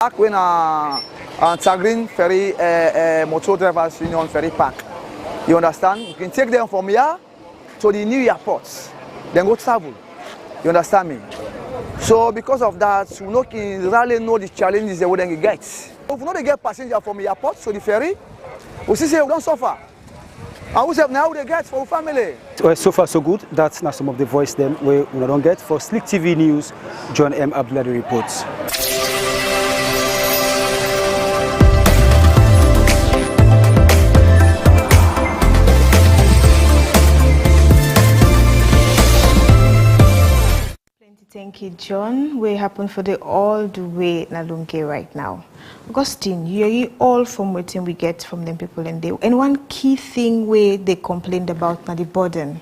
Back when Tagrin Ferry Motor Drivers Union Ferry Park, you understand? You can take them from here to the new airports, then go travel. You understand me? So because of that, we can really know the challenges they would get. If we don't get passengers from the airport to the ferry, we see we don't suffer. And we say now they get for family. Well, so far so good. That's not some of the voice them we don't get. For Slik TV News, John M. Abdullahi reports. Thank you, John. We happen for the all the way na Lunke right now. Augustine, you all from what we get from them people in there. And one key thing where they complained about na the burden,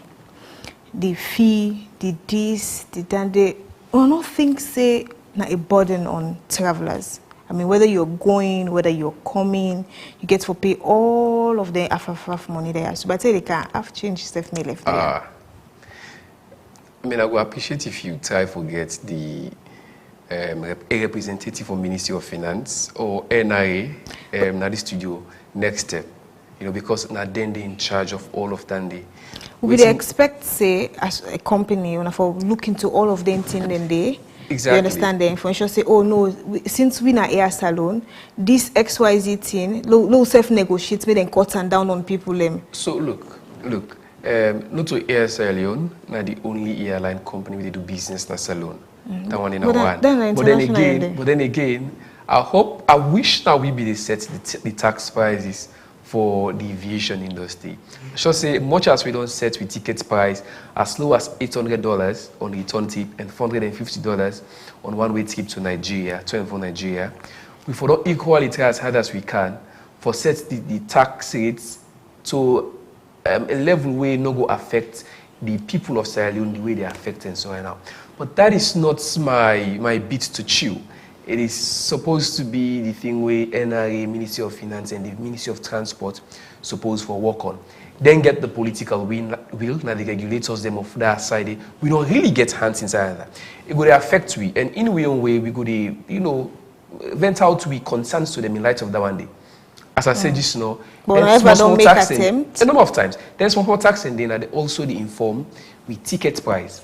the fee, the this, the that. They don't think say na a burden on travelers. I mean, whether you're going, whether you're coming, you get to pay all of the half money there. So, but say they can have change definitely left there. I mean, I would appreciate if you try to get the a representative from Ministry of Finance or NIA na the studio next step, because now then they're in charge of all of that. Would they expect, say, as a company, for look into all of them things then they? Exactly. You understand the information, say, oh no, since we are air salon, this XYZ thing, low self-negotiate, then cut and down on people. So look. Not to Air Salon, not the only airline company we do business na salon. That one in a one. But then again, I wish that we be the set the tax prices for the aviation industry. I should say, much as we don't set the ticket price as low as $800 on return tip and $450 on one-way trip to Nigeria, from Nigeria, we for not equally try as hard as we can for set the tax rates to a level where no go affect the people of Sierra Leone the way they are affecting so right now. But that is not my bit to chew. It is supposed to be the thing where NRA, Ministry of Finance, and the Ministry of Transport supposed for work on. Then get the political will, now the regulators them of that side. We don't really get hands inside that. It would affect we, and in our own way we could vent out we concerns to them in light of that one day. As I said just now, but small taxing a number of times. There's small taxing then and also the inform with ticket price.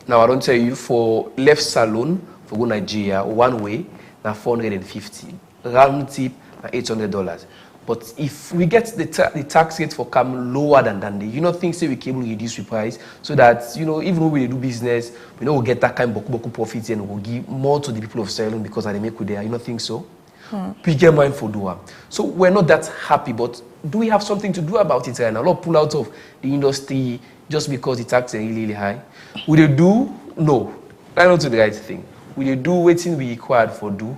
Now I don't tell you for left salon for go Nigeria one way now $450, round tip na $800. But if we get the tax rate for come lower than that, things say we can reduce the price so that even when we do business, we'll get that kind of boku profits and we'll give more to the people of Sierra Leone because they make with there. You don't think so? We get mindful do. So we're not that happy, but do we have something to do about it right now? Not pull out of the industry just because the tax is really high. Will they do? No. That's not the right thing. Will they do waiting we required for do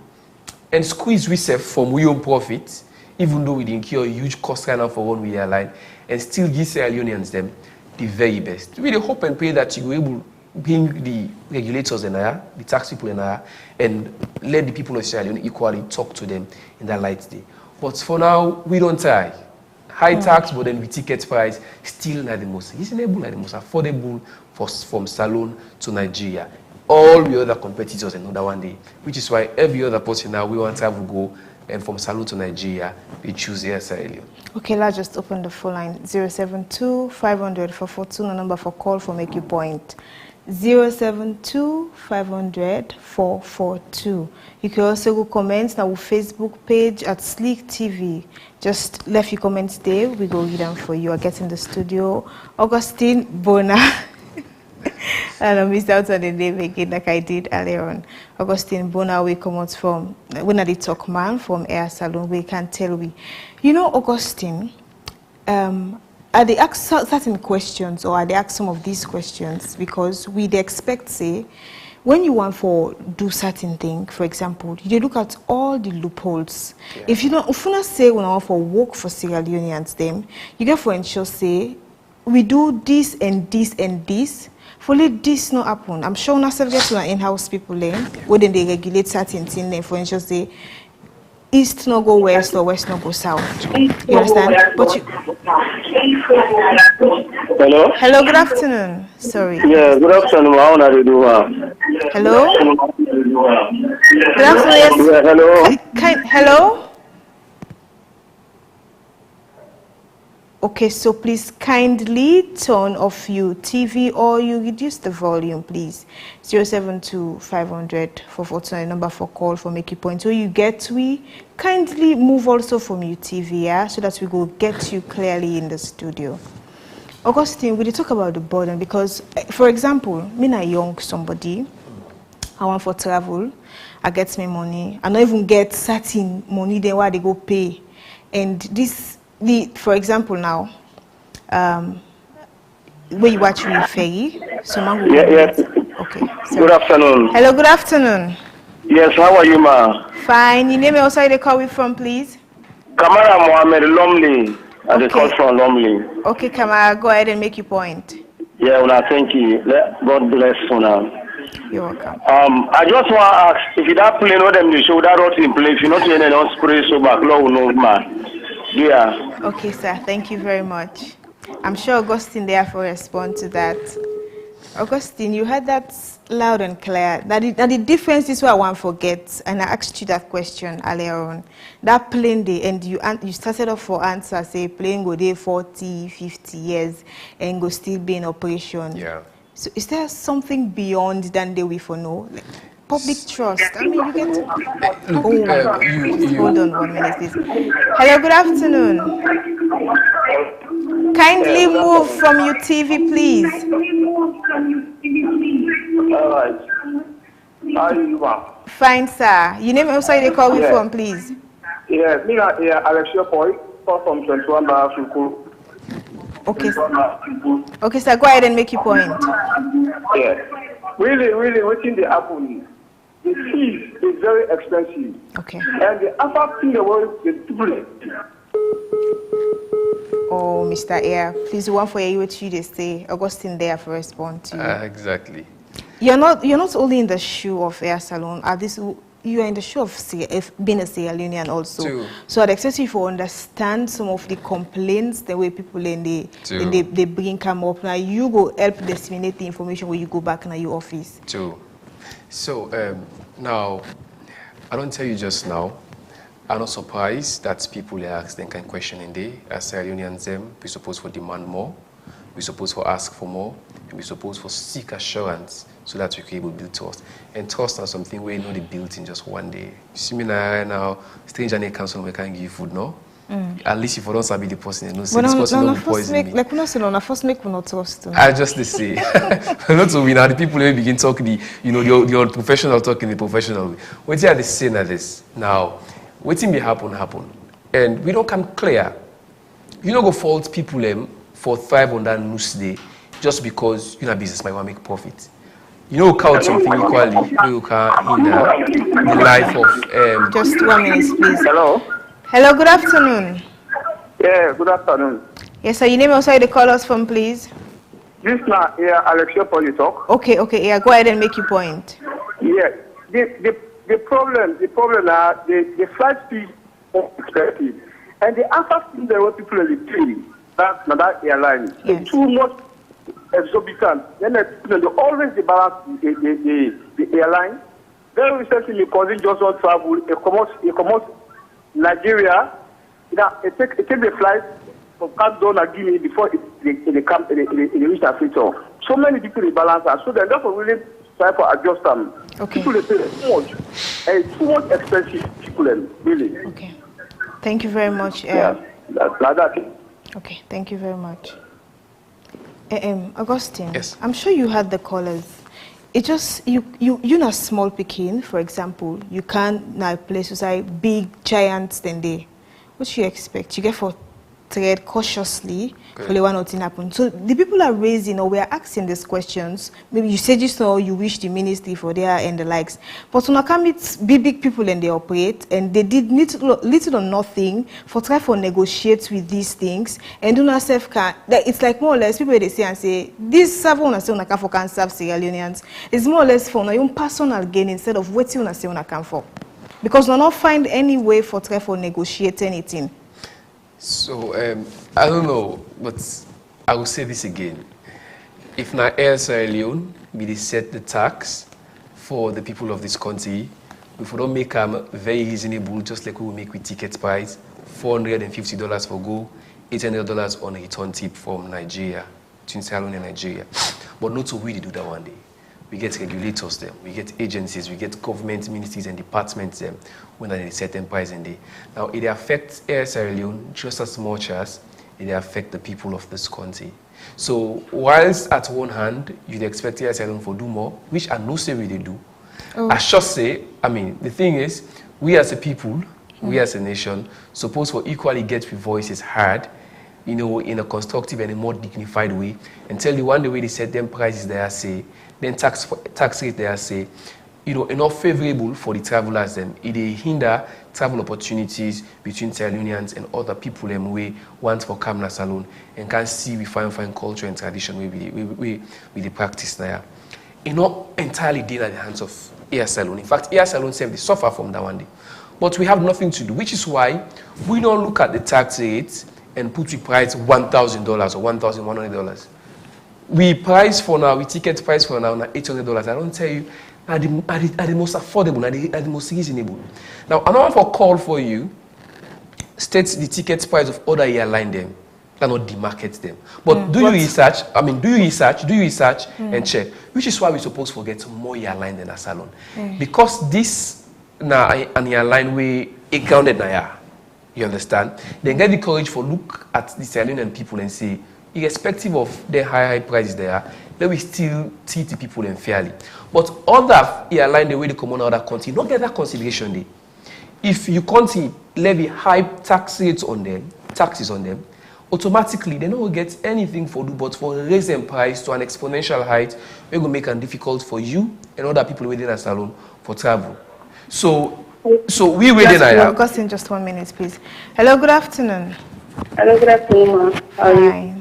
and squeeze we save from we own profit, even though we incur a huge cost right now for one we airline, and still give Sierra Leoneans them the very best. We really hope and pray that you will able bring the regulators in there, the tax people in there, and let the people of Sierra Leone equally talk to them in that light day. But for now, we don't try. High tax, but then with ticket price, still not the most reasonable, not the most affordable from Salon to Nigeria. All the other competitors another one day, which is why every other person now we want to have to go and from Salon to Nigeria, we choose Air Sierra Leone. Okay, let's just open the phone line 072-500-442, the number for call for make you point. 072-500-442. You can also go comment on our Facebook page at Slik TV. Just left your comments there. We go read them for you. I get in the studio. Augustine Bona. And I missed out on the name again like I did earlier on. Augustine Bona, we come out from, when I did talk man from Air Salon, we can tell we. Augustine, are they ask certain questions or are they ask some of these questions because we expect, say, when you want for do certain thing, for example, you look at all the loopholes. Yeah. If you not say when I want for work for Sierra Leoneans, them, you get for ensure say we do this and this and this. For let this not happen. I'm sure when I get to an in-house people where then they regulate certain things for ensure say east no go west or west no go south. You understand? But you... Hello? Hello, good afternoon. Sorry. Yeah, good afternoon. How are you doing? Hello? Good afternoon, yes. Yeah, hello. Hello? Okay, so please kindly turn off your TV or you reduce the volume, please. 072-500-442 number for call for make you point. So you get we kindly move also from your TV, yeah, so that we go get you clearly in the studio. Augustine, we did talk about the burden because, for example, me na young somebody, I want for travel, I get me money, I don't even get certain money then why they go pay, and this. For example, now, where you watch with ferry, so Yes. Okay. Good afternoon. Hello, good afternoon. Yes, how are you, ma? Fine. Your name and also the call we from, please. Kamara Mohammed Lomley. I call from Lomley. Okay, Kamara, go ahead and make your point. Yeah, well, thank you. God bless you now. You're welcome. I just want to ask if you that plane or them they show that rot in place, you not any non spray so back low no man. Yeah. Okay, sir. Thank you very much. I'm sure Augustine therefore respond to that. Augustine, you heard that loud and clear. Now the difference is what I want to forget, and I asked you that question earlier on. That plane day, and you started off for answer, say plane go there 40, 50 years, and go still be in operation. Yeah. So is there something beyond than the we for know? Like, public trust. I mean, you get. Hold on 1 minute, please. Hello, good afternoon. Kindly move from your TV, please. All right. How are you, ma? Fine, sir. Your name also they call me from, please. Yes, me Alexia Boy, call from 21 Bar. Okay. Okay, sir. Go ahead and make your point. Yeah. Really, what's in the apple? The fees is very expensive. Okay. And the other thing the world is people. Oh, Mr. Air, please one for you what you say. Augustine there for respond to you. Exactly. You're not only in the shoe of Air Salon. You are in the shoe of being a Sierra Leonean also. True. So I'd expect you to understand some of the complaints, the way people they bring come up. Now you go help disseminate the information when you go back in your office. True. So now, I don't tell you just now, I'm not surprised that people ask them kind of question in there. As Sierra Leoneans, we supposed to demand more, we supposed to ask for more, and we supposed to seek assurance so that we can able to build trust. And trust is something we know they built in just one day. You see me now, stranger and council we can't give you food, no? At least if you don't sabi the person, you know, say this person don't poison me. Like we not say no, first make we not trust. I just say, not so we now the people who begin talking the professional talking the professional way. What are they saying at this now? Waiting may happen, and we don't come clear. You don't go fault people for 500 news day just because you're a businessman want make profit. You know, count something equally. You can in the life of. Just 1 minute, please. Hello. Hello, good afternoon. Yeah, good afternoon. Yes, sir. Your name also the call us from, please. This now, Alexia Poly talk. Okay, yeah. Go ahead and make your point. Yeah, the problem are the flight fees are expensive, and the other thing that what people are paying, that's that airline, Yes. too much exorbitant. Then they always balance the airline. Very recently, my cousin just on travel. It comes Nigeria. It take the flight from Cape Town and Guinea before it reach Africa. So many people they balance that. So they're therefore really try to adjust them. Okay. People they pay too much. And it's too much expensive. People really. Okay. Thank you very much. Yeah. That's like that. Okay. Thank you very much. Augustine. Yes. I'm sure you had the callers. It just you're not small picking, for example. You can't now places like big giants than they. What you expect? You get for tread cautiously for the one not thing happen. So the people are raising or we are asking these questions. Maybe you said just now you wish the ministry for there and the likes. But when I come it's big people and they operate and they did little or nothing for try for negotiate with these things and do not self can it's like more or less people they say and say this serve on say on can for can serve Sierra Leoneans. It's more or less for your own personal gain instead of waiting on say on can for. Because we not find any way for try for negotiate anything. So, I don't know, but I will say this again. If na Air Sierra Leone, we set the tax for the people of this country, if we don't make them very reasonable, just like we will make with ticket price, $450 for go, $800 on a return tip from Nigeria, between Sierra Leone and Nigeria. But not so we do that one day. We get regulators them, we get agencies, we get government ministries and departments them when they set them price in there. Now it affects Air Sierra Leone just as much as it affects the people of this country. So whilst at one hand you'd expect Air Sierra Leone to do more, which I know say we do. I should say, I mean, the thing is, we as a people, we as a nation, supposed to equally get our voices heard, you know, in a constructive and a more dignified way, and tell you one the way they set them prices there say, then tax rate there say, you know, enough favorable for the travelers them. It hinder travel opportunities between Sierra Leoneans and other people them we want for Kamna Salon and can see we fine culture and tradition we the practice now. It not entirely deal at the hands of Air Sierra Leone. In fact, Air Sierra Leone they suffer from that one day. But we have nothing to do, which is why we don't look at the tax rate and put the price $1,000 or $1,100. We price for now, we ticket price for now $800. I don't tell you, are the most affordable, are the most reasonable. Now, another for call for you states the ticket price of other airline them, and not demarket them. But do you research? I mean, do you research and check? Which is why we're supposed to get more airline than a salon, because this now an airline way it grounded now. You understand? Then get the courage for look at the Sierra Leonean people and say, irrespective of the high prices there, let we still treat the people unfairly. But other airline, the way they come on other country, not get that consideration there. If you country levy high taxes on them, automatically they don't get anything for do but for raising price to an exponential height, we're going to make it difficult for you and other people within a salon for travel. So we waiting now. In just 1 minute, please. Hello, good afternoon. Hello, good afternoon, ma'am. How are you?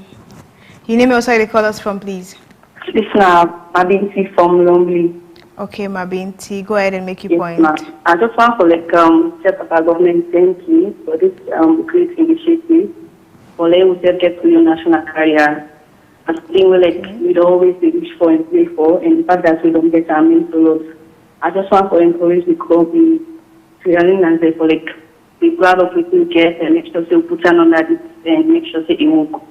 Your name also where they call us from, please. It's Mabinti from Longley. Okay, Mabinti, go ahead and make your point. I just want to tell our government thank you for this great initiative for letting us get to your national carrier. I think we don't always wish for and pray for, and the fact that we don't get our main solos. I just want to encourage the company to and say for be proud of what you get and make sure you put on under this and make sure it won't.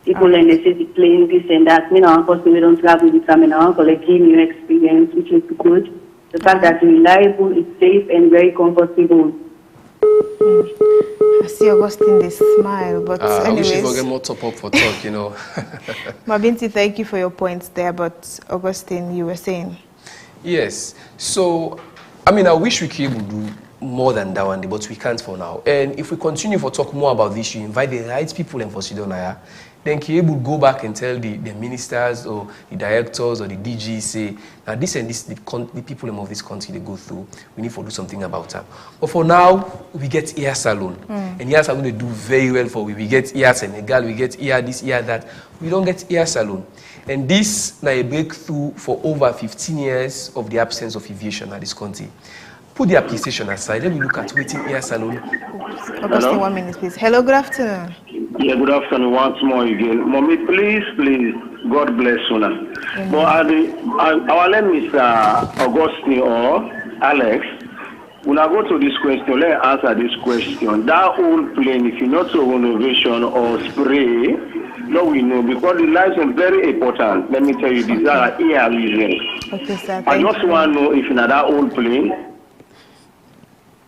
People and they say they playing this and that. Me now, of course, we don't travel with them and I want to give you experience, which is good. The fact that it's reliable, it's safe and very comfortable. I see Augustine, they smile, but anyways. I wish you could get more top up for talk, you know. Mabinti, thank you for your points there, but Augustine, you were saying? Yes. So, I mean, I wish we could do more than that one day, but we can't for now. And if we continue to talk more about this, you invite the right people and for Sidonaya, then Kiyebu go back and tell the ministers or the directors or the DG, say, now this and this, the people of this country, they go through, we need to do something about them. But for now, we get Air Salon. And Air Salon, they do very well for we get Air Senegal, we get Air this, Air that. We don't get Air Salon. And this now a breakthrough for over 15 years of the absence of aviation in this country. Put the appreciation aside, let me look at waiting Air Salon. Augustine, 1 minute, please. Hello, good afternoon. Yeah, good afternoon once more again. Mommy, please, God bless you. But our name is Augustine or Alex. When I go to this question, let's answer this question. That old plane, if you not to renovation or spray, no, we know, because the lights are very important. Let me tell you, these are air reasons. Okay, sir. I just want to know if you know that old plane.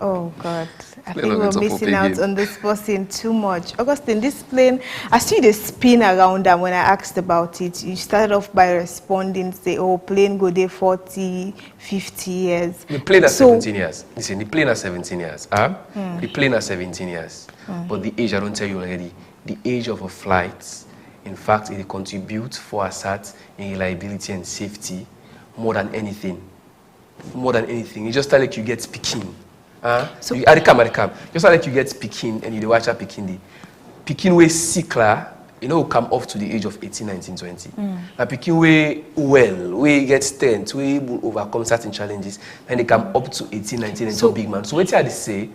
Oh, God. I think we're missing out on this person too much. Augustine, this plane, I see the spin around them when I asked about it. You started off by responding, say, oh, plane go there 40, 50 years. The plane has 17 years. Listen, the plane has 17 years. The plane has 17 years. But the age, I don't tell you already, the age of a flight, in fact, it contributes for ASAT in reliability and safety more than anything. More than anything. It just like you get speaking. So you just like you get Pekin and you watch a Pekin. Pekin way sickler, you know, come off to the age of 18, 19, 20. A Pekin way we get strength, we overcome certain challenges, and they come up to 18, 19, and so big man. So what they say,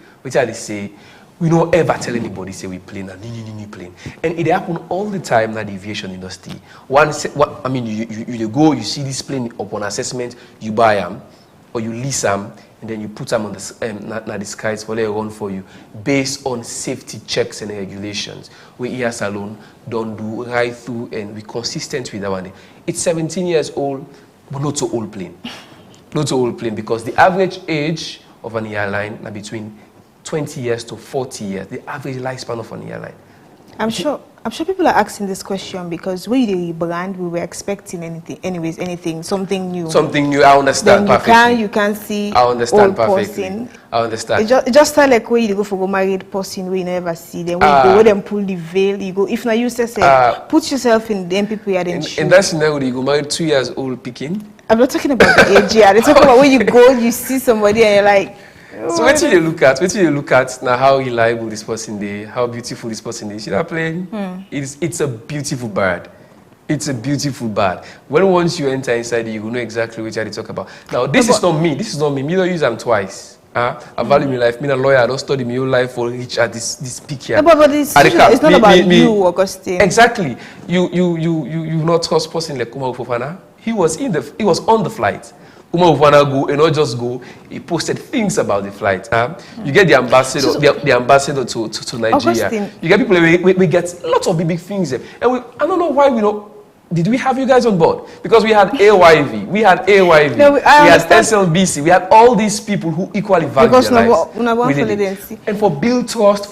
we don't ever tell anybody say we plane and new plane. And it happen all the time in the aviation industry. You go, you see this plane upon assessment, you buy them, or you lease them, and then you put them on the skies for they run for you based on safety checks and regulations. We here Salone don't do right through and be consistent with that one. It's 17 years old, but not so old plane. Not so old plane because the average age of an airline is between 20 years to 40 years. The average lifespan of an airline. I'm sure people are asking this question because we the brand we were expecting something new. Something new. I understand then perfectly. You can see. I understand perfectly. Person. I understand. It just start like where you go for a married person where you never see them. When you go, where them pull the veil, you go. If not, you say, put yourself in them people you are in. In that scenario, you go married 2 years old picking. I'm not talking about the age. I'm talking about when you go, you see somebody and you're like. So what do you look at? What do you look at now? How reliable this person is, how beautiful this person is. See that plane? It's a beautiful bird. It's a beautiful bird. When once you enter inside, you will know exactly what you talk about. Now this is not me. This is not me. Me don't use them twice. I value my life. Me a lawyer. I don't study my whole life for reach at this peak here. No, but it's not about you, Augustine. Exactly. You not trust person like Umar Fofana. He was on the flight. Umar Fofana go and not just go. He posted things about the flight. You get the ambassador, the ambassador to Nigeria. Augustine. You get people. We get lots of big things. And I don't know why we don't. Did we have you guys on board? Because we had AYV, we had SLBC, we had all these people who equally value their lives. And for build trust,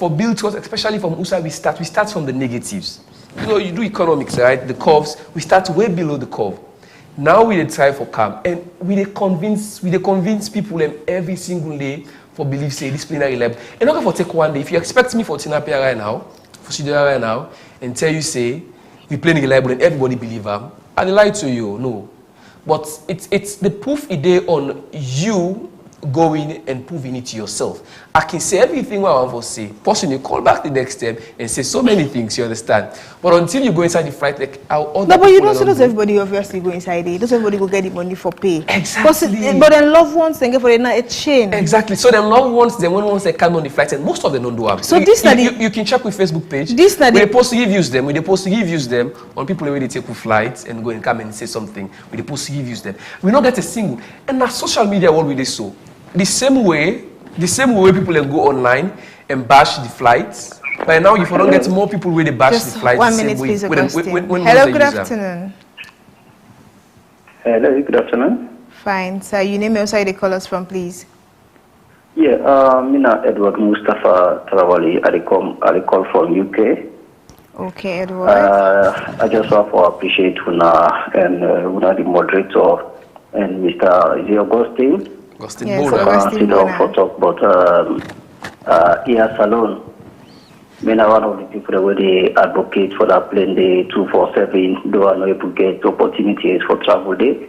especially from USA, we start from the negatives. You know, you do economics, right? The curves, we start way below the curve. Now we try for calm, and we convince people every single day for believe say this plane are reliable. And not for take one day. If you expect me for Tinapia right now, for Sidera right now, and tell you say we play reliable and everybody believe them, I lie to you, no. But it's the proof is on you going and proving it to yourself. I can say everything what I want to say. Personally, call back the next step and say so many things, you understand? But until you go inside the flight, like how other no, but you don't see those everybody obviously go inside it. Does everybody go get the money for pay? Exactly. But then loved ones they get for a chain. Exactly. So them loved ones, then when once they come on the flight, and most of them don't do it. So you can check with Facebook page. This we're supposed to give use them. We're supposed to give use them on people where they take flights and go and come and say something. We're supposed to give use them. We not get a single. And now social media what we do so. The same way people can go online and bash the flights. But now if you don't get more people where they bash the flights, 1 minute, please. Hello, good afternoon. Hello, good afternoon. Fine, sir. You name also they call us from, please. Yeah, Mina Edward Mustafa Tarawali. I call from UK. Okay, Edward. I just want to appreciate Una and Una the moderator and Mr. Is it Augustine? Augustine yes, Bona. Augustine Bona. For talk about here Salone. Men are one of the people where they advocate for that plane day 247. They are not able to get opportunities for travel day.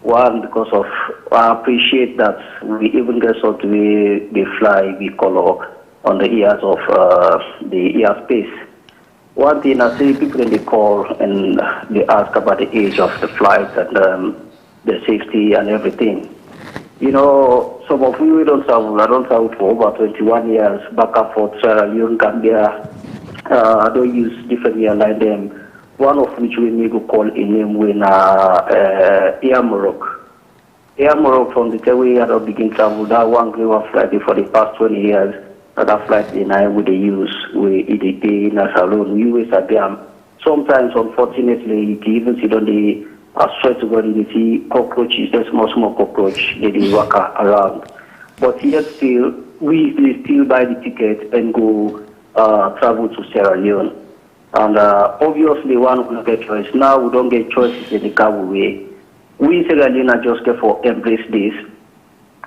One, because of I appreciate that we even get sort of they fly the color on the ears of the airspace. One thing I see people in the call and they ask about the age of the flight and the safety and everything. You know, some of you don't travel. I don't travel for over 21 years, back and forth, Sierra Leone, Gambia. I don't use different airline them. One of which we need to call a name when Air Morocco. Air Morocco from the time we had to begin travel, that one grew up flight for the past 20 years. That flight in I would use with EDP in a salon. We always at them. Sometimes, unfortunately, you can even see on the I swear to God, you see cockroaches, there's small cockroach, they walk around. But yet still, we still buy the ticket and go travel to Sierra Leone. And obviously, one will get choice. Now we don't get choices in the car way. We in Sierra Leone are just get for embrace this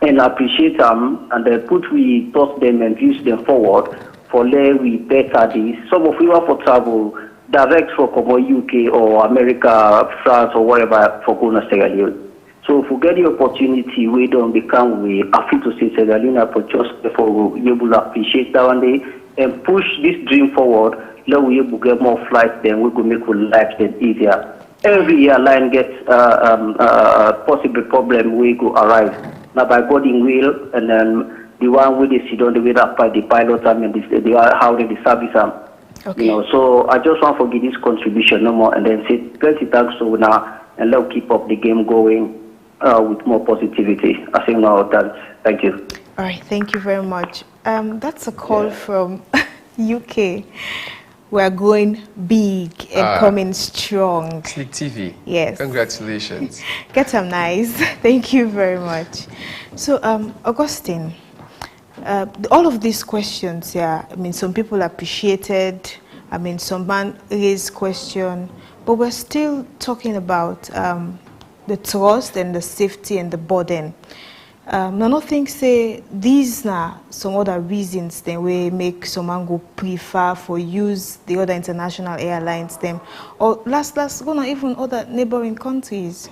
and appreciate them and we toss them and use them forward for let we better this. Some of you are for travel direct for UK or America, France or wherever for going to Sierra Leone. So if we get the opportunity, we don't become we are free to say Sierra Leone for just for we able to appreciate that one day and push this dream forward. Now we able to get more flights, then we could make our life then easier. Every airline gets possible problem we go arise. Now by God in will and then the one where they sit on the way that by the pilot and how they service them. Okay. You know, so I just want to give this contribution no more and then say plenty thanks to now and let's keep up the game going. with more positivity. I think now that. Thank you. All right, thank you very much. That's a call from UK. We're going big and coming strong. Slik TV. Yes. Congratulations. Get them nice. Thank you very much. So, Augustine, all of these questions, I mean, some people appreciated. I mean, some man raised question, but we're still talking about the trust and the safety and the burden. No think say these now some other reasons then we make someone go prefer for use the other international airlines them or last gonna even other neighboring countries.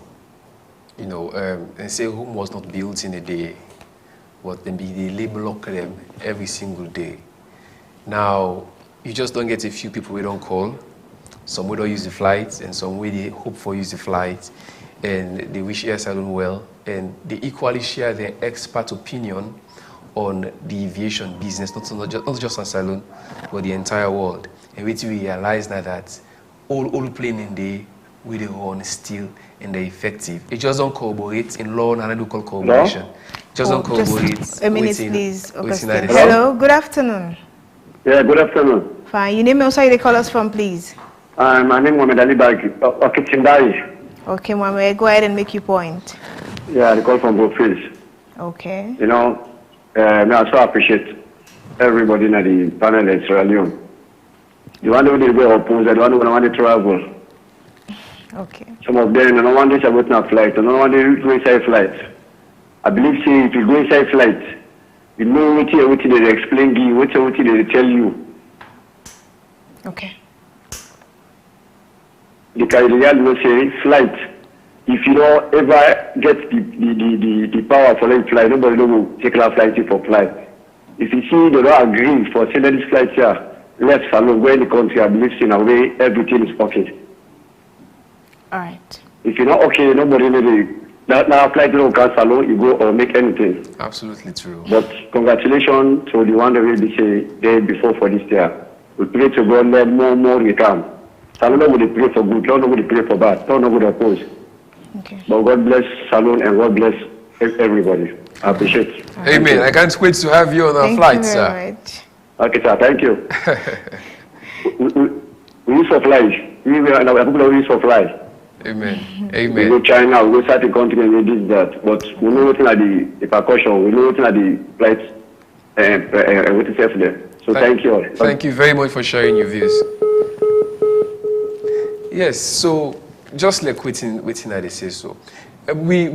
You know, and say home was not built in a day, but then they label lock them every single day. Now you just don't get a few people we don't call. Some we don't use the flights, and some we they hope for use the flights, and they wish Air Salone well. And they equally share their expert opinion on the aviation business, not just on Salone, but the entire world. And we realize now that all plane in the with the run still and they're effective. It just don't corroborate in law, and I do call corroboration. No? Just don't corroborate. Just a minute, please. Hello? Hello, good afternoon. Yeah, good afternoon. Fine. Your name and also where they call us from, please. My name is Mohamed Ali Bagi. Okay, Mohamed, go ahead and make your point. Yeah, I call from both fields. Okay. You know, I also appreciate everybody in the panel in Sierra Leone. The one who did go oppose, the one who want to travel. Okay. Some of them, no one is about a flight, no one is going inside flight. I believe, see, if you go inside flight, you know what they explain to you, what they tell you. Okay. The Caribbean will say flight. If you don't ever get the power for them fly, nobody will take a flight for flight. If you see they don't agree for sending this flight here, left Salone, where in the country, I believe in a way everything is okay. All right. If you're not okay, nobody will. Now flight don't cancel Salone, you go or make anything. Absolutely true. But congratulations to the one that will be say day before for this year. We pray to God let more we come. Salone will pray for good, Lord will pray for bad, Lord will oppose. Okay. But God bless Salone and God bless everybody. I appreciate it. Amen. I can't wait to have you on our flight, sir. Much. Okay, sir. Thank you. we use for fly. We use for fly. Amen. We Amen. go China, we go certain country and we did that. But we know what are the precaution. We know what are the flights and what is there. So thank you all. Thank you very much for sharing your views. Yes, so just like waiting I they say so. We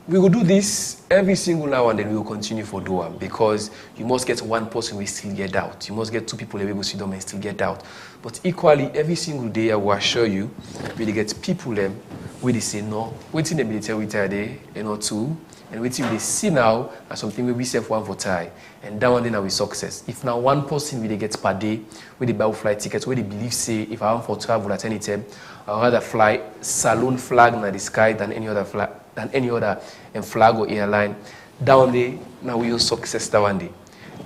will do this every single now and then. We will continue for Doha because you must get one person we still get out. You must get two people that will sit down and still get out. But equally, every single day I will assure you, we get people them where they say no. Waiting the military day and not two, and waiting they see now as something we save one for tie, and that one then we success. If now one person will get per day with the buy flight tickets, where they believe say if I want for travel at any time, I'd rather fly Salone flag in the sky than any other flag and flag or airline. Down there, now we use success that one day.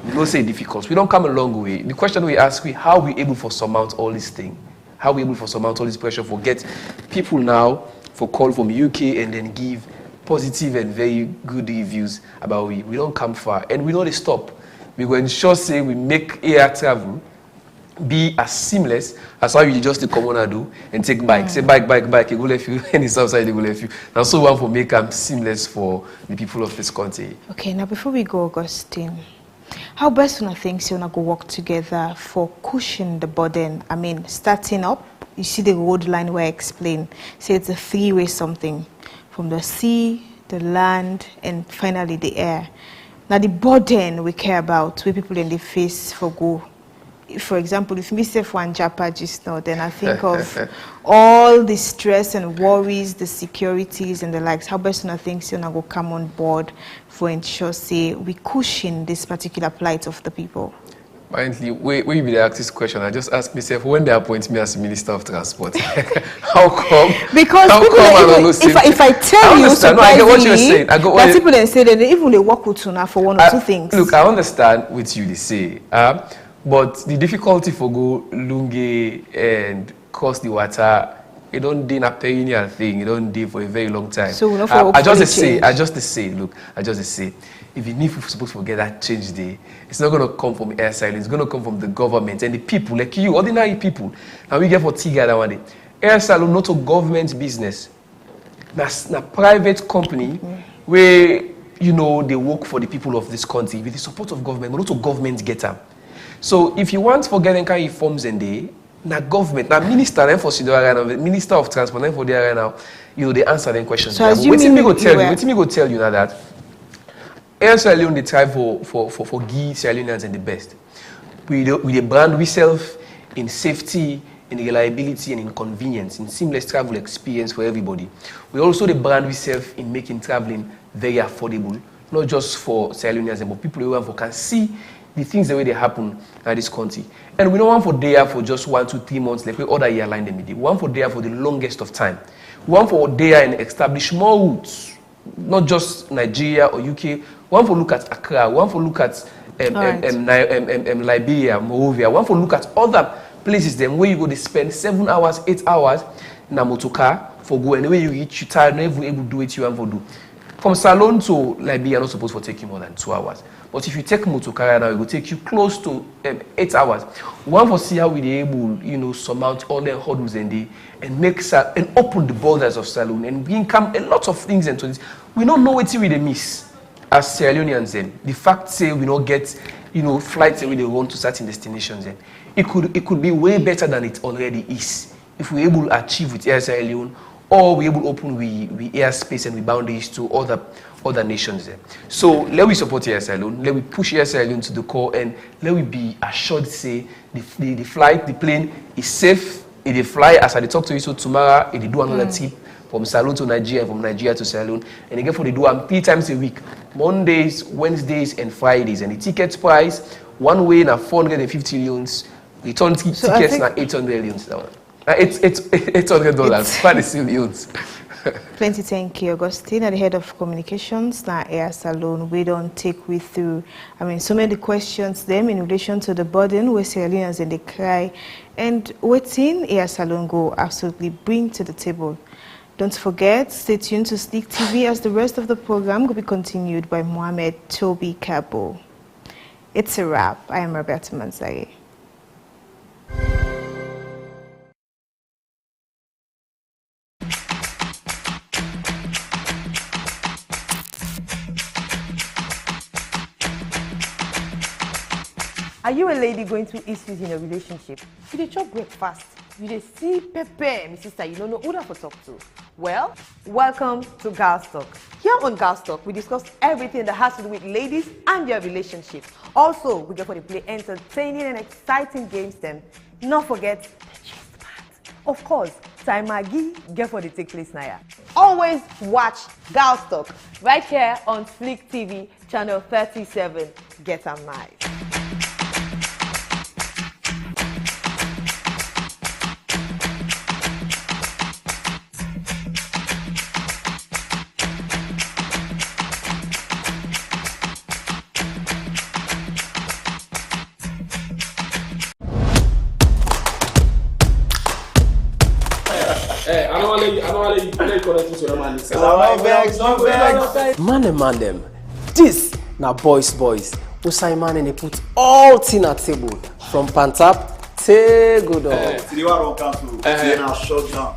We don't say difficult. We don't come a long way. The question we ask is how we able for surmount all this thing? How we able for surmount all this pressure for get people now for call from UK and then give positive and very good reviews about we. We don't come far and we don't stop. We will ensure say we make air travel be as seamless as how you just the commoner do and take bike. Say bike, it will let you and it's outside, it will let you. Now so one for make them seamless for the people of this country. Okay, now before we go, Augustine, how best one thinks you wanna go work together for cushioning the burden? I mean, starting up, you see the road line where I explained. Say it's a three-way something from the sea, the land, and finally the air. Now the burden we care about, where people in the face for go. For example, if me say for one Japa just now, then I think of all the stress and worries, the securities and the likes. How best one thinks you go come on board for ensure say we cushion this particular plight of the people? Apparently, when you be asked this question, I just ask myself when they appoint me as Minister of Transport. How come? Because how people come if I tell you surprisingly, I get what you're saying. that people then say that they even they work with tuna for one or two things. Look, I understand what you say, but the difficulty for go Lunge and cross the water it don't do a perennial thing. It don't do for a very long time. So we're not I just say, look, if you need people supposed to get that change day, it's not going to come from air silence. It's going to come from the government and the people like you, ordinary people. And we get for Tiga that one day. Air Salon not a government business. That's a private company where they work for the people of this country with the support of government, but not a government get them. So if you want for getting kind of forms and day, na government, na minister for Minister of Transport for there right now, they answer them questions. So what me go tell you now that Air Sierra Leone they try for give Sierra Leoneans and the best. We the brand ourselves in safety, in reliability, and in convenience, in seamless travel experience for everybody. We also the brand ourselves in making traveling very affordable, not just for Sierra Leoneans, but people who can see the things the way they happen at this country. And we don't want for there for just 1, 2, 3 months like we other airline them. We want for there for the longest of time. We want for there and establish more routes, not just Nigeria or UK. We want for look at Accra. We want for look at Liberia, Monrovia. We want for look at other places then where you go to spend 7 hours, 8 hours in a motor car for go and where you reach you tired, never able to do it you want for do. From Salone to Liberia, you're not supposed to take you more than 2 hours. But if you take motor car now, it will take you close to 8 hours. We want to see how we are able, surmount all the hurdles and make and open the borders of Salone and bring a lot of things into this. We don't know what we miss as Sierra Leoneans. The fact say we don't get flights where they want to certain destinations. It could be way better than it already is if we're able to achieve with Air Sierra Leone, or we're able to open we airspace and we boundaries to other nations there. So let we support Air Sierra Leone, let we push Air Sierra Leone to the core, and let we be assured say the flight, the plane is safe. If they fly as I talk to you so tomorrow, if they do another trip from Salone to Nigeria and from Nigeria to Sierra Leone, and again for they do them 3 times a week, Mondays, Wednesdays, and Fridays, and the ticket price one way na 450 leones, return tickets na 800 leones. That one. It's $800. Quite a few leones. Plenty thank you, Augustine, at the head of communications, now Air Salone. We don't take we through, so many questions them in relation to the burden where Sierra Leoneans and they cry, and waiting Air Salone go absolutely bring to the table. Don't forget, stay tuned to Slik TV as the rest of the program will be continued by Mohamed Toby Cabo. It's a wrap. I am Roberta Manzari. Are you a lady going through issues in a relationship? You dey chop breakfast, you dey see pepper, my sister, you don't know who to talk to. Well, welcome to Girls Talk. Here on Girls Talk, we discuss everything that has to do with ladies and their relationship. Also, we get for the play entertaining and exciting games them. Not forget the gist part. Of course, Time Maggie get for the take place now. Always watch Girls Talk right here on Slik TV, channel 37. Get a nice. Man them. This na boys. Usai man and they put all thing at table from Pantap to good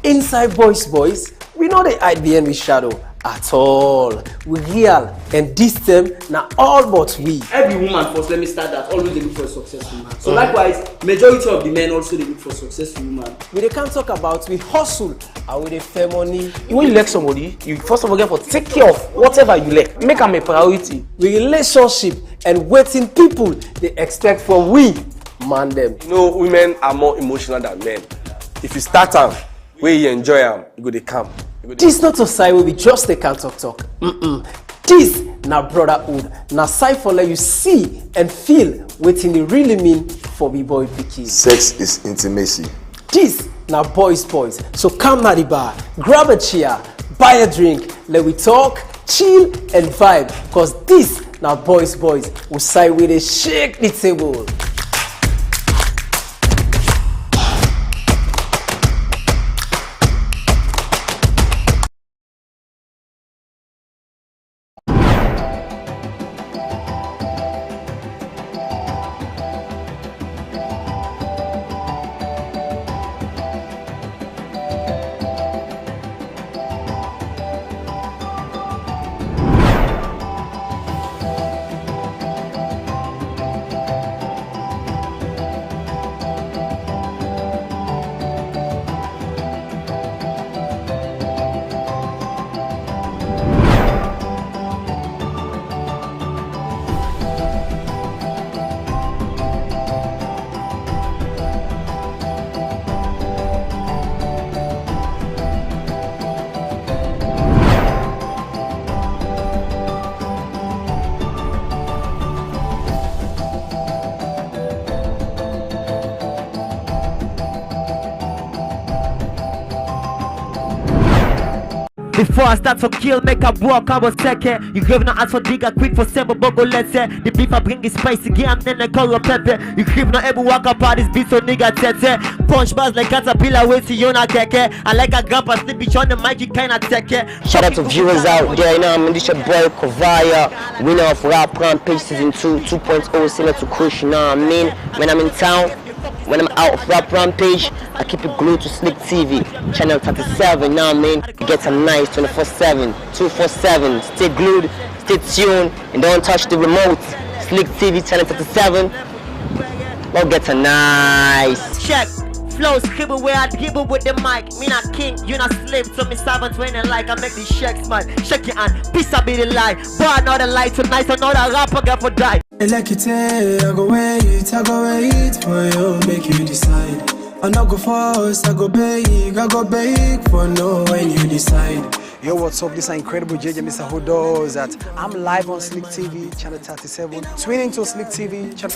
inside boys. We know they hide behind with shadow at all. We real and this them now all but we. Every woman first, let me start that, always they look for a successful man. So likewise, majority of the men also they look for successful woman. We can't talk about we hustle and we dey fair money. When you like somebody, you first of all get for take care of whatever you like. Make them a priority. We relationship and waiting people they expect from we man them. Women are more emotional than men. If you start them, where you enjoy them, you go they come. This not a side where we just they can't talk. This na brotherhood. Na side for let you see and feel waiting they really mean for be boy picky. Sex is intimacy. This na boys. So come to the bar, grab a chair, buy a drink, let we talk, chill and vibe. Cause this na boys who side where they shake the table. Before I start to kill, make a walk, I was taking. You give no ask for digger, quick for simple bogo, let's say. The beef I bring is spicy, again, then I call a pepper. You give no able walk up out this beat, so nigga tete. Punch bars like caterpillar, wait till you not keke. I like a grandpa slip bitch on the mic, you kinda take it. Shout out to viewers out there, you know, I'm this your boy Kovaya, winner of Rap Rampage Season 2, 2.0, similar to Kush, you know what I mean? When I'm in town, when I'm out of Rap Rampage, I keep it glued to Slik TV, channel 37, you know what I mean? You get some nice 24/7, 247, stay glued, stay tuned, and don't touch the remote. Slik TV, channel 37, go get a nice. Check. Flow scribble where I dribble with the mic. Me not king, you not slave. So me servant when I like I make these shakes, man. Shake your hand, peace I be the lie. But another lie tonight, another rapper got for die. Like it, I go wait for you, make you decide. I not go fast, I go beg for no when you decide. Yo, what's up? This is incredible JJ Mr. Who does that. I'm live on Slik TV, channel 37, twinning to Slik TV, channel.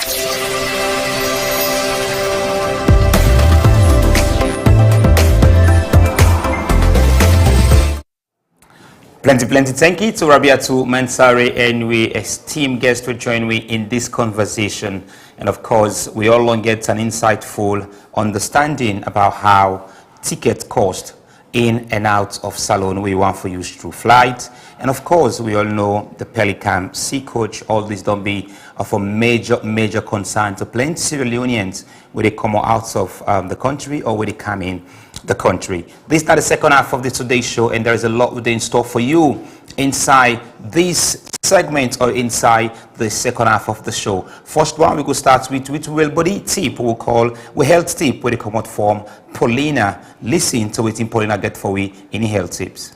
Plenty thank you to Rabiatu Mansari and we esteemed guests to join me in this conversation. And of course, we all get an insightful understanding about how ticket cost in and out of Salone we want for you through flight. And of course, we all know the Pelican Sea Coach, all this don't be of a major concern to plenty Sierra Leoneans where they come out of the country or where they come in the country. This is not the second half of the Today Show, and there is a lot in store for you inside this segment or inside the second half of the show. First one, we could start with well body tip we call we health tip where they come out from Paulina. Listen to what Paulina get for we in health tips.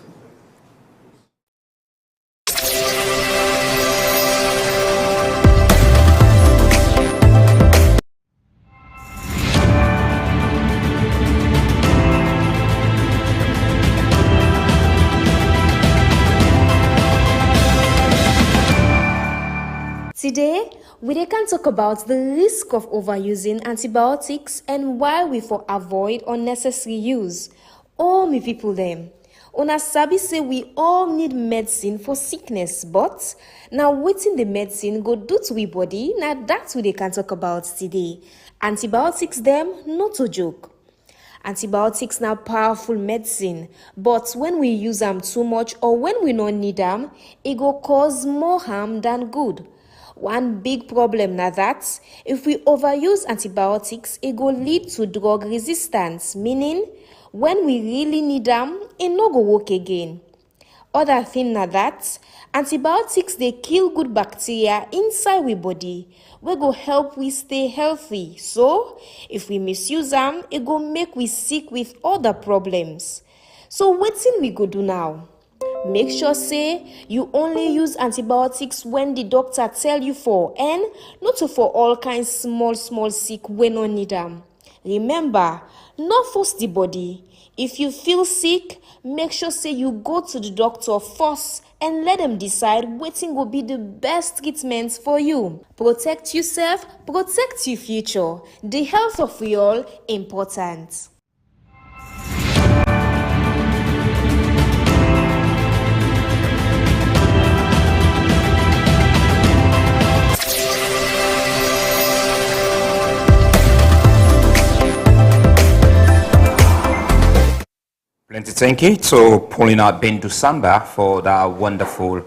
Today, we can talk about the risk of overusing antibiotics and why we for avoid unnecessary use. Oh, me people them. Una sabi say we all need medicine for sickness, but now wetin the medicine go do to we body, now that's what they can talk about today. Antibiotics them, not a joke. Antibiotics now powerful medicine, but when we use them too much or when we don't need them, it go cause more harm than good. One big problem now that if we overuse antibiotics, it go lead to drug resistance, meaning when we really need them, it no go work again. Other thing now that antibiotics they kill good bacteria inside we body, we go help we stay healthy. So if we misuse them, it go make we sick with other problems. So wetin we go do now? Make sure say you only use antibiotics when the doctor tell you for and not for all kinds small sick when no need them. Remember, not force the body. If you feel sick, make sure say you go to the doctor first and let them decide wetin will be the best treatment for you. Protect yourself, protect your future. The health of we all important. Plenty thank you to Paulina Bendusamba for that wonderful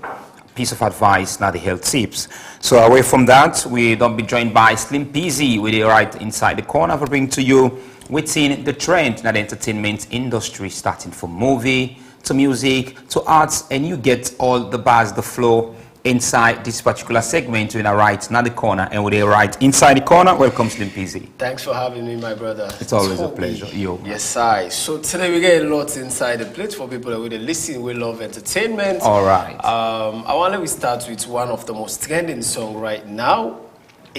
piece of advice, now the health tips. So away from that, we don't be joined by Slim Peasy with it right inside the corner for bringing to you within the trend in the entertainment industry, starting from movie to music to arts, and you get all the buzz, the flow inside this particular segment in a right now the corner, and with a right inside the corner. Welcome, Slim Peasy. Thanks for having me, my brother. It's always a pleasure. Yo. Yes, I. So today we get a lot inside the plate for people that really listen. We love entertainment. All right. I want to start with one of the most trending song right now.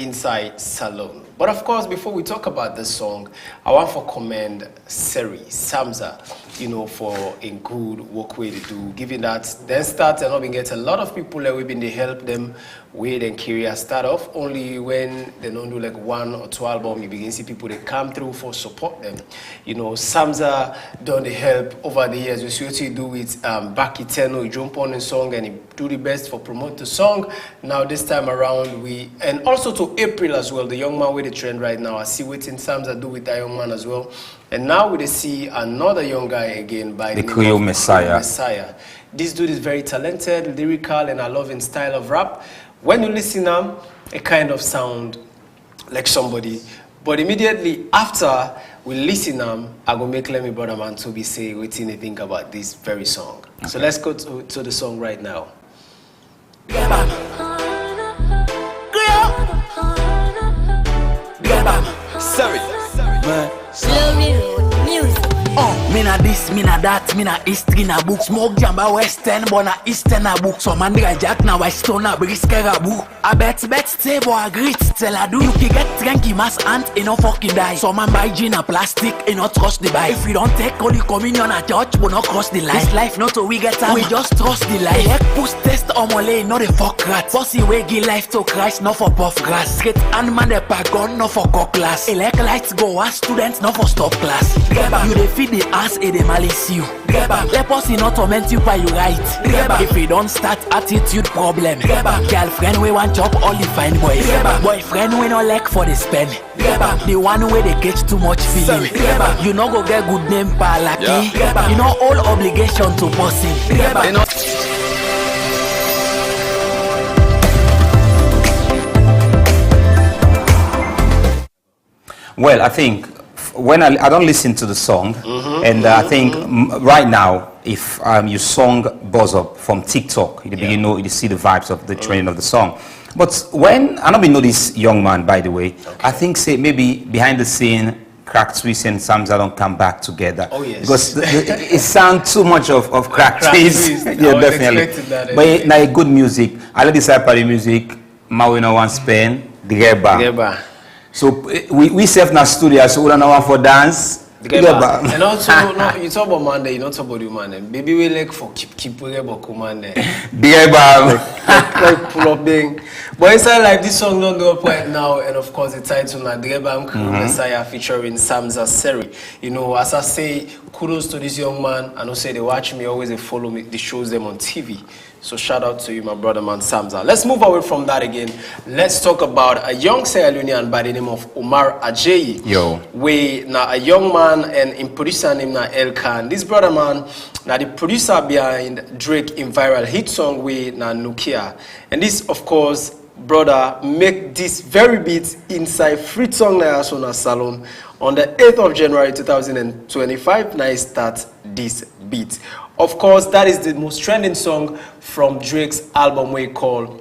inside Salone. But of course, before we talk about this song, I want to commend Seri, Samza, for a good work way to do. Given that then start and I've get a lot of people that we've been to help them with and career start off. Only when they don't do like 1 or 2 albums, you begin to see people that come through for support them. Samza done the help over the years. You see what he do with Back Eternal, he jump on the song and he do the best for promote the song. Now this time around and also to April as well, the young man with the trend right now. I see what Samza do with that young man as well. And now we see another young guy again by the name of Messiah. This dude is very talented, lyrical, and I love his style of rap. When you listen to him, it kind of sound like somebody. But immediately after we listen to him, I go make Let Me Brother Man Toby say what they think about this very song. Okay. So let's go to the song right now. Sorry. Me na this, me na that, me na history na book. Smoke jamba western, but na eastern na book. So man nigga jack na white stone na brisker a book. I bet stay boy a great tell I do. You can get tranky mass ant, you no fucking die. So man buy gin and plastic, you no trust the buy. If we don't take Holy Communion at church, we no cross the line. This life not so we get time, we just trust the life. Elect push test on mole, no the fuck rat. Bossy way give life to Christ, no for puff grass. Straight hand man the pagon, no for cock class. Elect lights go as students, no for stop class. You dey feed the ass and they malice you. Let us not torment you by you right. If we don't start attitude problem. Girlfriend we want chop all the fine boys. Boyfriend we no like for the spend. The one way they catch too much feeling. You no go get good name by lucky. You know all obligation to person. Well, I think when I don't listen to the song, I think right now, if you song Buzz Up from TikTok, you see the vibes of the training of the song. But when I don't know this young man, by the way, I think say maybe behind the scene, Crack Twist and Samza don't come back together. Oh yes, because it sounds too much of Crack Twist. Yeah, definitely. But now good music. I like this type of music. Mawino one Spain, Dreba. So we self na studio, so we don't know for dance. And also, no, you talk about Monday, you don't talk about you man. Baby, we like for keep about Monday. Like pull up thing. But inside like this song don't go up right now, and of course the title na Drebam Crew Messiah featuring Samza Seri. As I say, kudos to this young man. I know say they watch me, always they follow me, they shows them on TV. So shout out to you, my brother man Samza. Let's move away from that again. Let's talk about a young Sierra Leonean by the name of Omar Ajayi. We now a young man and in producer named El Khan. This brother man now the producer behind Drake in viral hit song with na Nokia. And this of course brother make this very beat inside free song na Asona Salon on the 8th of January 2025. Now start this beat. Of course, that is the most trending song from Drake's album we call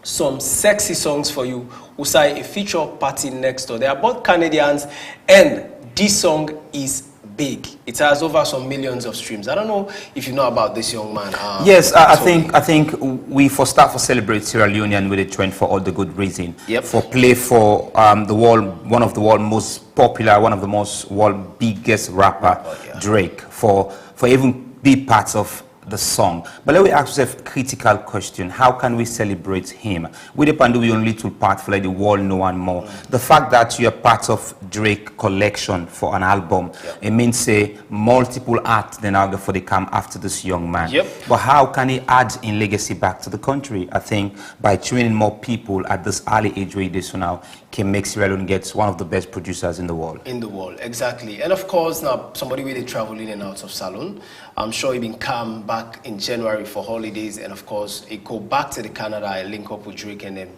Some Sexy Songs for You, who say a feature party next door. They are both Canadians, and this song is big. It has over some millions of streams. I don't know if you know about this young man. Yes, I think we for celebrate Sierra Leonean with a trend for all the good reason. For play for the world, one of the world most popular, one of the most world biggest rapper, Drake, for even be parts of the song. But let me ask yourself a critical question. How can we celebrate him? We depend on only little part for like the world know and more. The fact that you are part of Drake collection for an album, it means say multiple acts then out for they come after this young man. But how can he add in legacy back to the country? I think by training more people at this early age where it is now can make Sierra Leone get one of the best producers in the world. In the world, exactly. And of course now somebody really travel in and out of Salon. I'm sure he been come back in January for holidays, and of course he go back to the Canada and link up with Drake and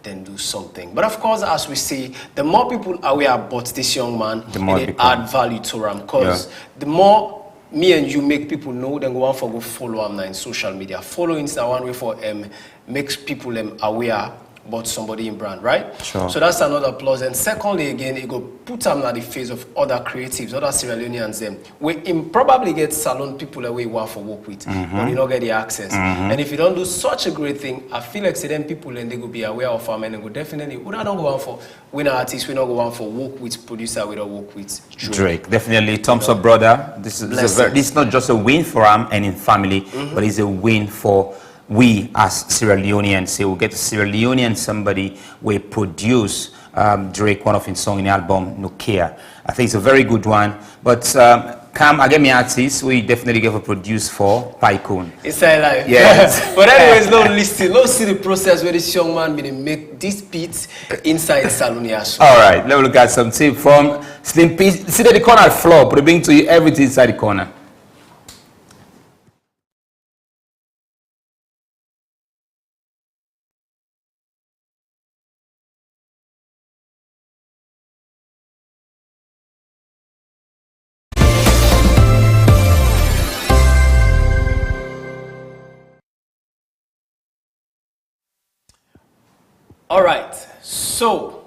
then do something. But of course, as we see, the more people are aware about this young man, the more they add value to him. Because the more me and you make people know, then go on for go follow him now in social media. Follow Insta one way for makes people aware but somebody in brand, right? Sure. So that's another plus. And secondly, again, it go put them at the face of other creatives, other Sierra Leoneans. Them we probably get salon people that we want for work with, but you don't get the access. And if you don't do such a great thing, I feel like then people and they go be aware of them and they go definitely. We don't go on for winner artists. We don't go on for work with producer. We don't work with Drake. Definitely, thumbs up, brother. This is this is not just a win for him and in family, but it's a win for we as Sierra Leoneans. Say we get a Sierra Leonean somebody we produce Drake one of his song in the album Nokia. I think it's a very good one. But Cam, I get me artists we definitely give a produce for Pycoon. Inside life. Yes. But anyways, no listen, no see the process where this young man been make this beat inside Salonia. All right, let me look at some tip from Slim P. See the corner floor, but bring to you everything inside the corner. All right, so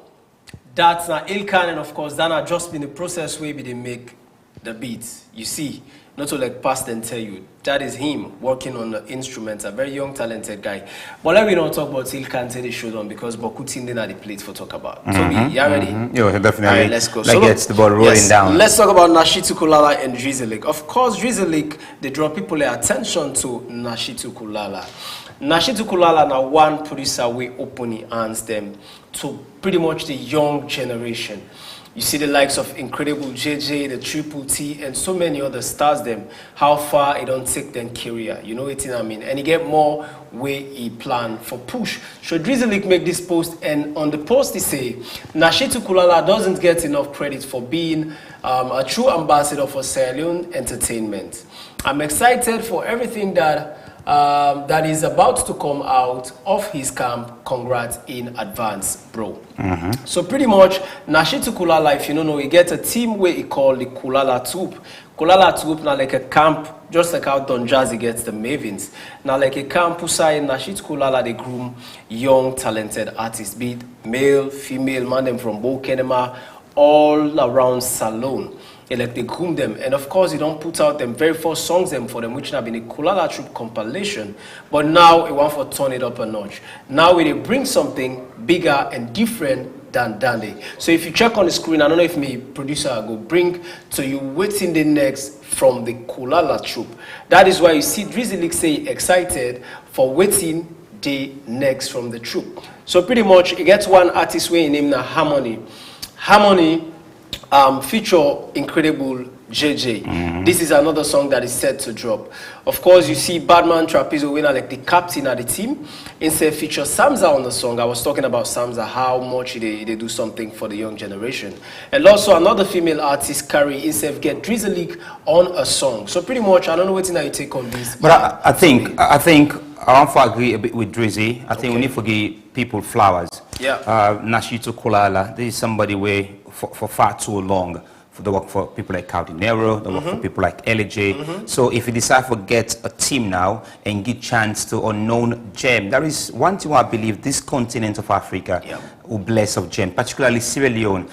that's now Ilkan, and of course, that has just been the process where they make the beats. You see, not to like past and tell you, that is him working on the instruments, a very young, talented guy. But let me not talk about Ilkan till the show done because Bokutin didn't have the plate for talk about. Toby, you ready? Yeah, definitely. All right, let's go. Let's get the ball rolling down. Let's talk about Nashitu Kulala and Drizzlik. Of course, Drizzlik, they draw people attention to Nashitu Kulala. Nashitu Kulala now one producer we openly hands them to pretty much the young generation. You see the likes of Incredible JJ, the Triple T, and so many other stars them. How far it don't take them career, you know what I mean? And he get more way he plan for push. So Drizzlik make this post, and on the post he say, Nashitu Kulala doesn't get enough credit for being a true ambassador for Sierra Leone entertainment. I'm excited for everything that that is about to come out of his camp. Congrats in advance, bro. So pretty much, Nashitu Kulala, if you don't know, he get a team where he call the Kulala Troop. Kulala Troop now like a camp, just like how Don Jazzy gets the Mavins. Now like a camp Pusai in Nashitu Kulala, they groom young, talented artists, be it male, female, man them from Bokenema, all around Salone. Like they groom them, and of course, you don't put out them very first songs them for them, which have been a Kulala Troop compilation. But now it want for turn it up a notch. Now we bring something bigger and different than Dande. So if you check on the screen, I don't know if my producer will bring to you waiting the next from the Kulala Troop. That is why you see Drizzlik say excited for waiting the next from the troop. So pretty much, it gets one artist way named now Harmony. Harmony. Feature Incredible JJ. This is another song that is set to drop. Of course, you see Badman Trapezo winner like the captain of the team. Instead feature Samza on the song. I was talking about Samza, how much they do something for the young generation. And also another female artist, Carrie, instead get Drizzlik on a song. So pretty much, I don't know what you take on this. But I think I want to agree a bit with Drizzy. I think we need to give people flowers. Yeah. Nashitu Kulala, this is somebody where for far too long for the work for people like Caldinero, the work for people like LJ. So if you decide to get a team now and give chance to unknown gem, there is one thing I believe this continent of Africa will bless of gem, particularly Sierra Leone.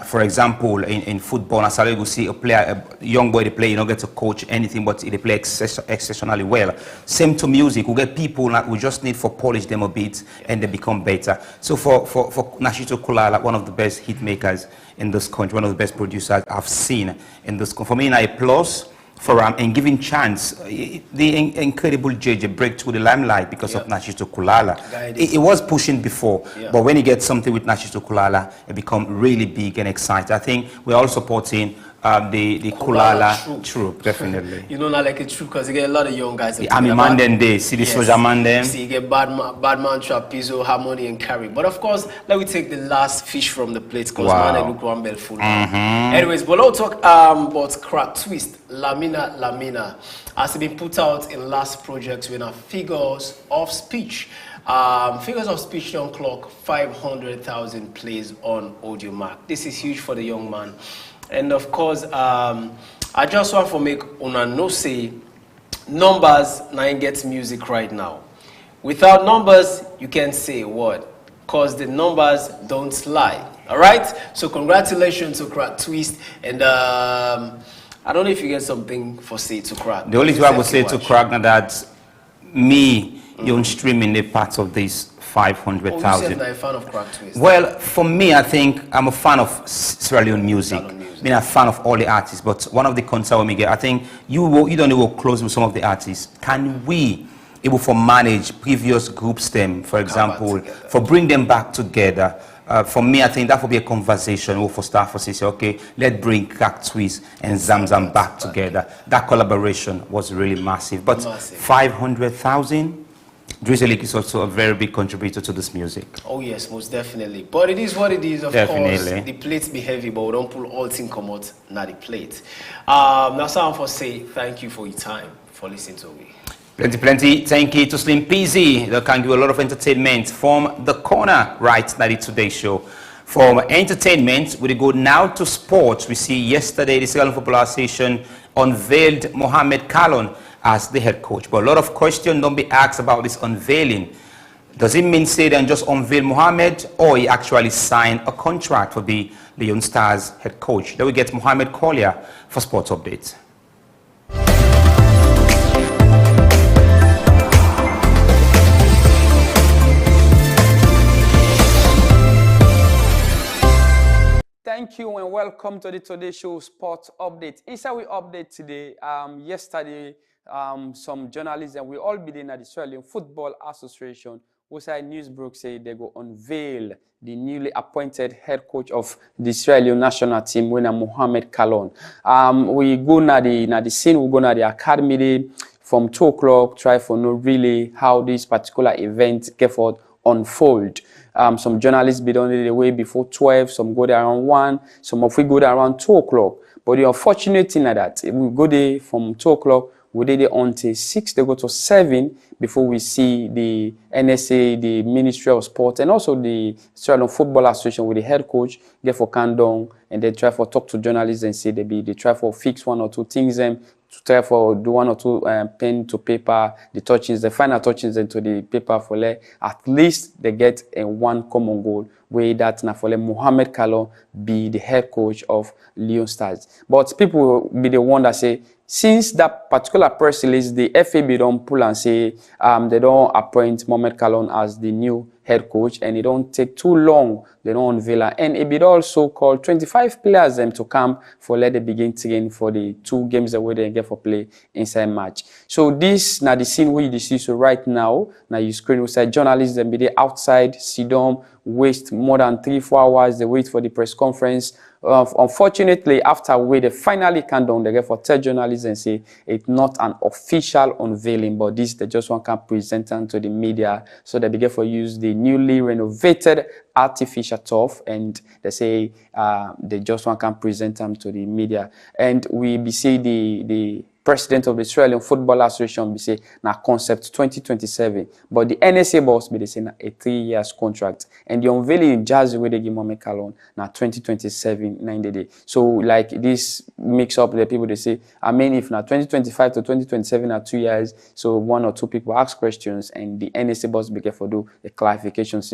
For example, in football, as I will see a player, a young boy they play, you don't get to coach anything, but they play exceptionally well. Same to music, we get people that we just need for polish them a bit and they become better. So for Nashitu Kulala, one of the best hit makers in this country, one of the best producers I've seen in this country. For me, I plus for and giving chance the Incredible JJ break through the limelight because of Nashitu Kulala. It was pushing before, but when he gets something with Nashitu Kulala, it becomes really big and exciting. I think we're all supporting the Kulala troop, definitely. You know, not like a troop because you get a lot of young guys. The Army man them they see the soldier man them. See, you get Badman, Trapezo, Harmony, and Carrie. But of course, let me take the last fish from the plate because man, look one bell full. Anyways, but let's talk about Crack Twist, Lamina, has been put out in last projects with Figures of Speech. Figures of Speech don't clock 500,000 plays on Audio Mark. This is huge for the young man. And of course, I just want to make una know say numbers now gets music right now. Without numbers, you can't say a word. because the numbers don't lie. All right? So congratulations to Crack Twist. And I don't know if you get something for say to Crack. The only thing I would say to Crack now that me, you're streaming the part of this 500,000. Oh, you said you're a fan of Crack Twist. Well, for me, I think I'm a fan of Sierra Leone music. I'm a fan of all the artists, but one of the concerns we get, I think you don't know close with some of the artists. Can we able to manage previous groups them, for example, for bring them back together? For me, I think that would be a conversation for staff to say, okay, let's bring Crack Twist and Zamzam back together. That collaboration was really massive. But 500,000, Slik is also a very big contributor to this music. Oh yes, most definitely. But it is what it is, of course. The plates be heavy, but we don't pull all things come out, not the plate. Now someone for say thank you for your time, for listening to me. Plenty. Thank you to Slim Peasy. That can give a lot of entertainment from the corner right now, the Today Show. From entertainment, we go now to sports. We see yesterday the Sierra Leone Football Association unveiled Mohamed Kalon as the head coach. But a lot of questions don't be asked about this unveiling. Does it mean say they just unveil Mohamed, or he actually signed a contract to be Leone Stars head coach? Then we get Mohamed Collier for sports updates. Thank you and welcome to the Today Show Sports Update. Inside we update today, yesterday, some journalists and we all be in at the Sierra Leone Football Association, which news broke say they go unveil the newly appointed head coach of the Sierra Leone national team, winner Mohamed Kalon. We go na the scene, we go na the academy day from 2 o'clock, try for know really how this particular event get forth unfold. Some journalists be done the way before 12, some go there around 1, some of we go there around 2 o'clock. But the unfortunate thing is that if we go there from 2 o'clock, we did it until 6, they go to 7 before we see the NSA, the Ministry of Sport, and also the Sierra Leone Football Association with the head coach get for calm down and they try for talk to journalists and say they try for fix 1 or 2 things to try for do 1 or 2 pen to paper, the final touches into the paper for at least they get a 1 common goal where that na for Mohamed Kalon be the head coach of Leone Stars. But people will be the one that say since that particular press release, the FAB don't pull and say they don't appoint Mohamed Kalon as the new head coach, and it don't take too long, they don't unveil her. And it also called 25 players to come for let they begin training for the 2 games that they get for play inside match. So this now the scene where you see so right now, now you screen outside journalists and be there outside, sit down, waste more than 3-4 hours, they wait for the press conference. Unfortunately, after they finally calm down, they get for tell journalists and say it's not an official unveiling, but this they just want to present them to the media, so they begin for use the newly renovated artificial turf, and they say they just want to present them to the media. And we be see the president of the Sierra Leone Football Association be say na concept 2027, but the NSA boss be they say na a 3 years contract, and the unveiling jazz where they give Mohamed Kalon na 2027 90 days. So like this mix up the people they say, I mean if na 2025 to 2027 are 2 years, so 1 or 2 people ask questions and the NSA boss be careful do the clarifications,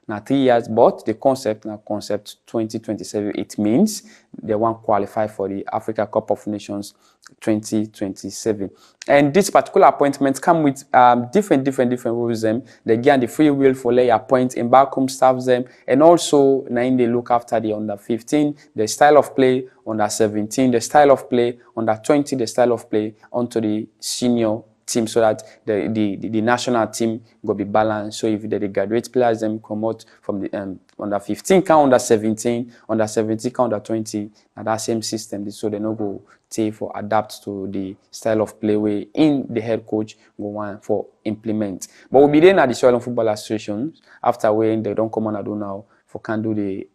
na 3 years, but the concept na concept 2027. It means they won't qualify for the Africa Cup of Nations 2027. And this particular appointment come with different rules. They get the free will for lay appoint in backroom staff them, and also now they look after the under 15, the style of play, under 17, the style of play, under 20, the style of play onto the senior team, so that the national team will be balanced. So if they graduate players them come out from the under 15 count under 17, under 17 count under 20, and that same system, so they no go take for adapt to the style of play way in the head coach go want for implement. But we'll be there at the Sierra Leone Football Association after when they don't come on and do now for can do the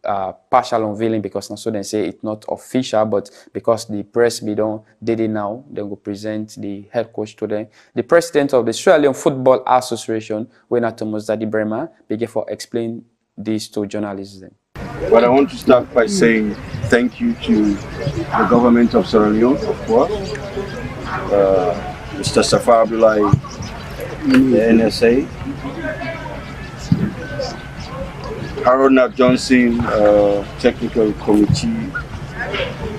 partial unveiling, because now so they say it's not official, but because the press be done did it now, they will present the head coach to them. The president of the Sierra Leone Football Association, when Thomas Daddy Bremer, began for explain this to journalists. Well, I want to start by saying thank you to the government of Sierra Leone, of course, Mr. Safar Abdullahi, the NSA, Harold Johnson, Technical Committee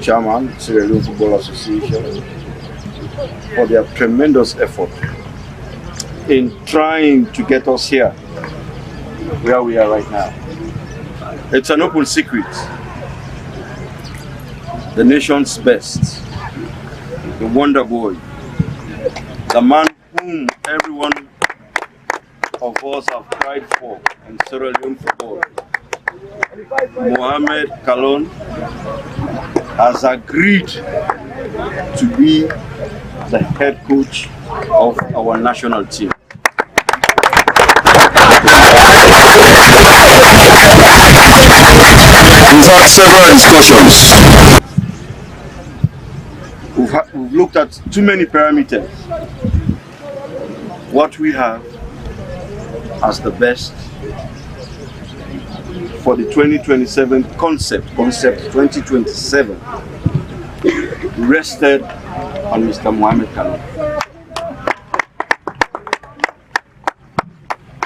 Chairman, Sierra Leone Football Association, for their tremendous effort in trying to get us here, where we are right now. It's an open secret. The nation's best, the wonder boy, the man whom everyone of us have cried for in Sierra Leone football, Mohamed Kalon, has agreed to be the head coach of our national team. We've had several discussions. We've looked at too many parameters. What we have as the best for the 2027 concept 2027, rested on Mr. Mohamed Kalon.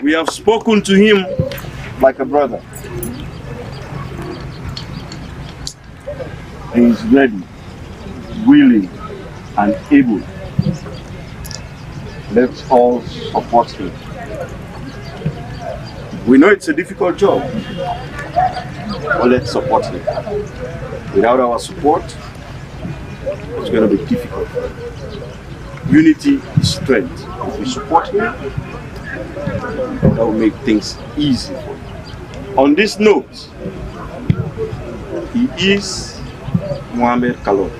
We have spoken to him like a brother. He is ready, willing, and able. Let's all support him. We know it's a difficult job, but let's support him. Without our support, it's going to be difficult. Unity is strength. If we support him, that will make things easy for him. On this note, he is Mohamed Kalon.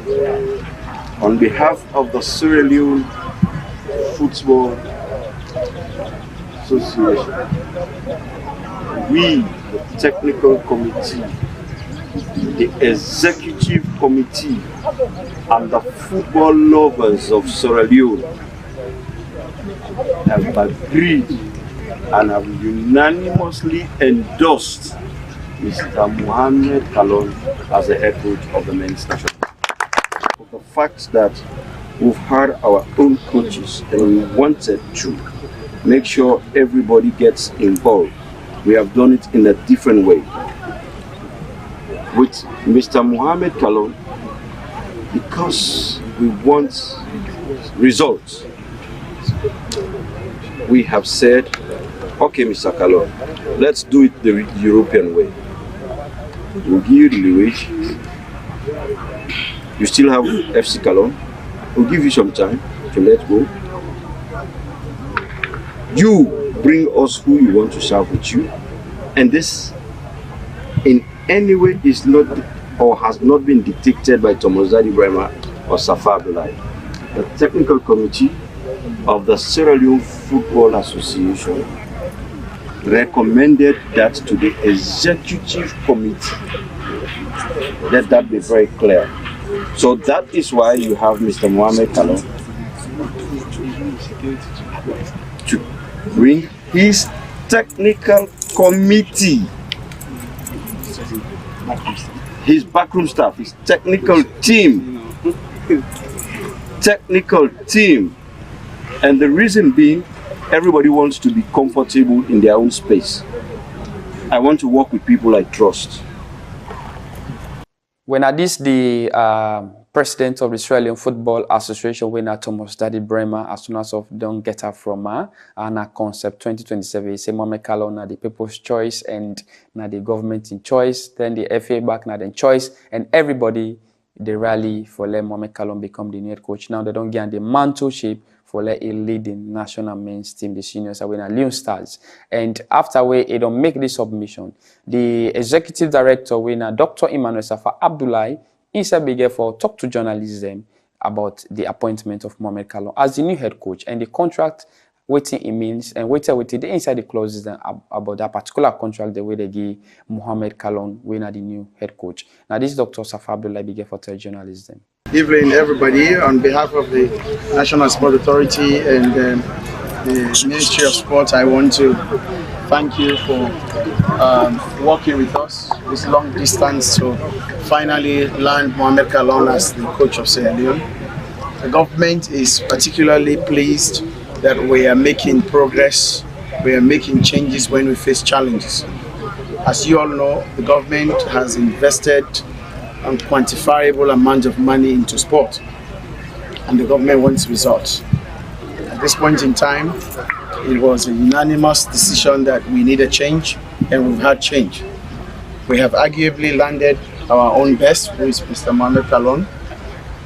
On behalf of the Sierra Leone Football Association, we, the technical committee, the executive committee, and the football lovers of Sierra Leone have agreed and have unanimously endorsed Mr. Mohamed Kalon as the head coach of the men's national team. The fact that we've had our own coaches and we wanted to make sure everybody gets involved, we have done it in a different way. With Mr. Mohamed Kalon, because we want results, we have said, okay, Mr. Kalon, let's do it the European way. We'll give you the wage. You still have FC Kalon. We'll give you some time to let go. You bring us who you want to serve with you. And this, in any way, is not or has not been dictated by Tomozadi Brema or Safa Abdullahi. The technical committee of the Sierra Leone Football Association recommended that to the executive committee. Let that be very clear. So that is why you have Mr. Mohamed Kalon to bring his technical committee, his backroom staff, his technical team. And the reason being, everybody wants to be comfortable in their own space. I want to work with people I trust. When at this the president of the Australian Football Association, winner Thomas Daddy Bremer, as soon as of don't get her from her, and her concept 2027, he say Mohamed Kalon na the people's choice and na the government in choice, then the FA back na the choice, and everybody they rally for let Mohamed Kalon become the new head coach. Now they don't get the mantleship for let a leading national men's team, the seniors are winning Leon Stars. And after we don't make this submission, the executive director winner Dr. Emmanuel Safa Abdullahi inside big for talk to journalism about the appointment of Mohamed Kalon as the new head coach and the contract, waiting it means and waiting the inside the clauses about that particular contract, the way they give Mohamed Kalon winner the new head coach. Now this is Dr. Safa Abdullahi big for tell journalism. Evening, everybody. On behalf of the National Sport Authority and the Ministry of Sport, I want to thank you for working with us this long distance to finally land Mohamed Kalon as the coach of Sierra Leone. The government is particularly pleased that we are making progress, we are making changes when we face challenges. As you all know, the government has invested unquantifiable amount of money into sport, and the government wants results. At this point in time, it was a unanimous decision that we need a change, and we've had change. We have arguably landed our own best, who is Mr. Mohamed Kalon.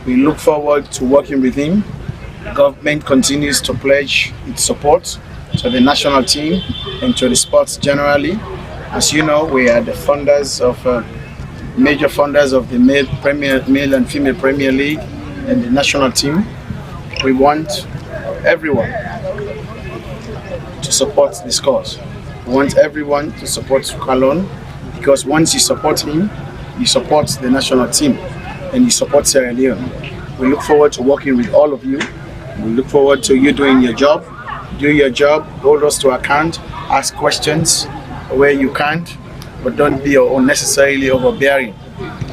We look forward to working with him. The government continues to pledge its support to the national team and to the sports generally. As you know, we are the funders of major funders of the male and female Premier League and the national team. We want everyone to support this cause. We want everyone to support Kalon, because once you support him, you support the national team and you support Sierra Leone. We look forward to working with all of you. We look forward to you doing your job. Do your job, hold us to account, ask questions where you can't, but don't be unnecessarily overbearing,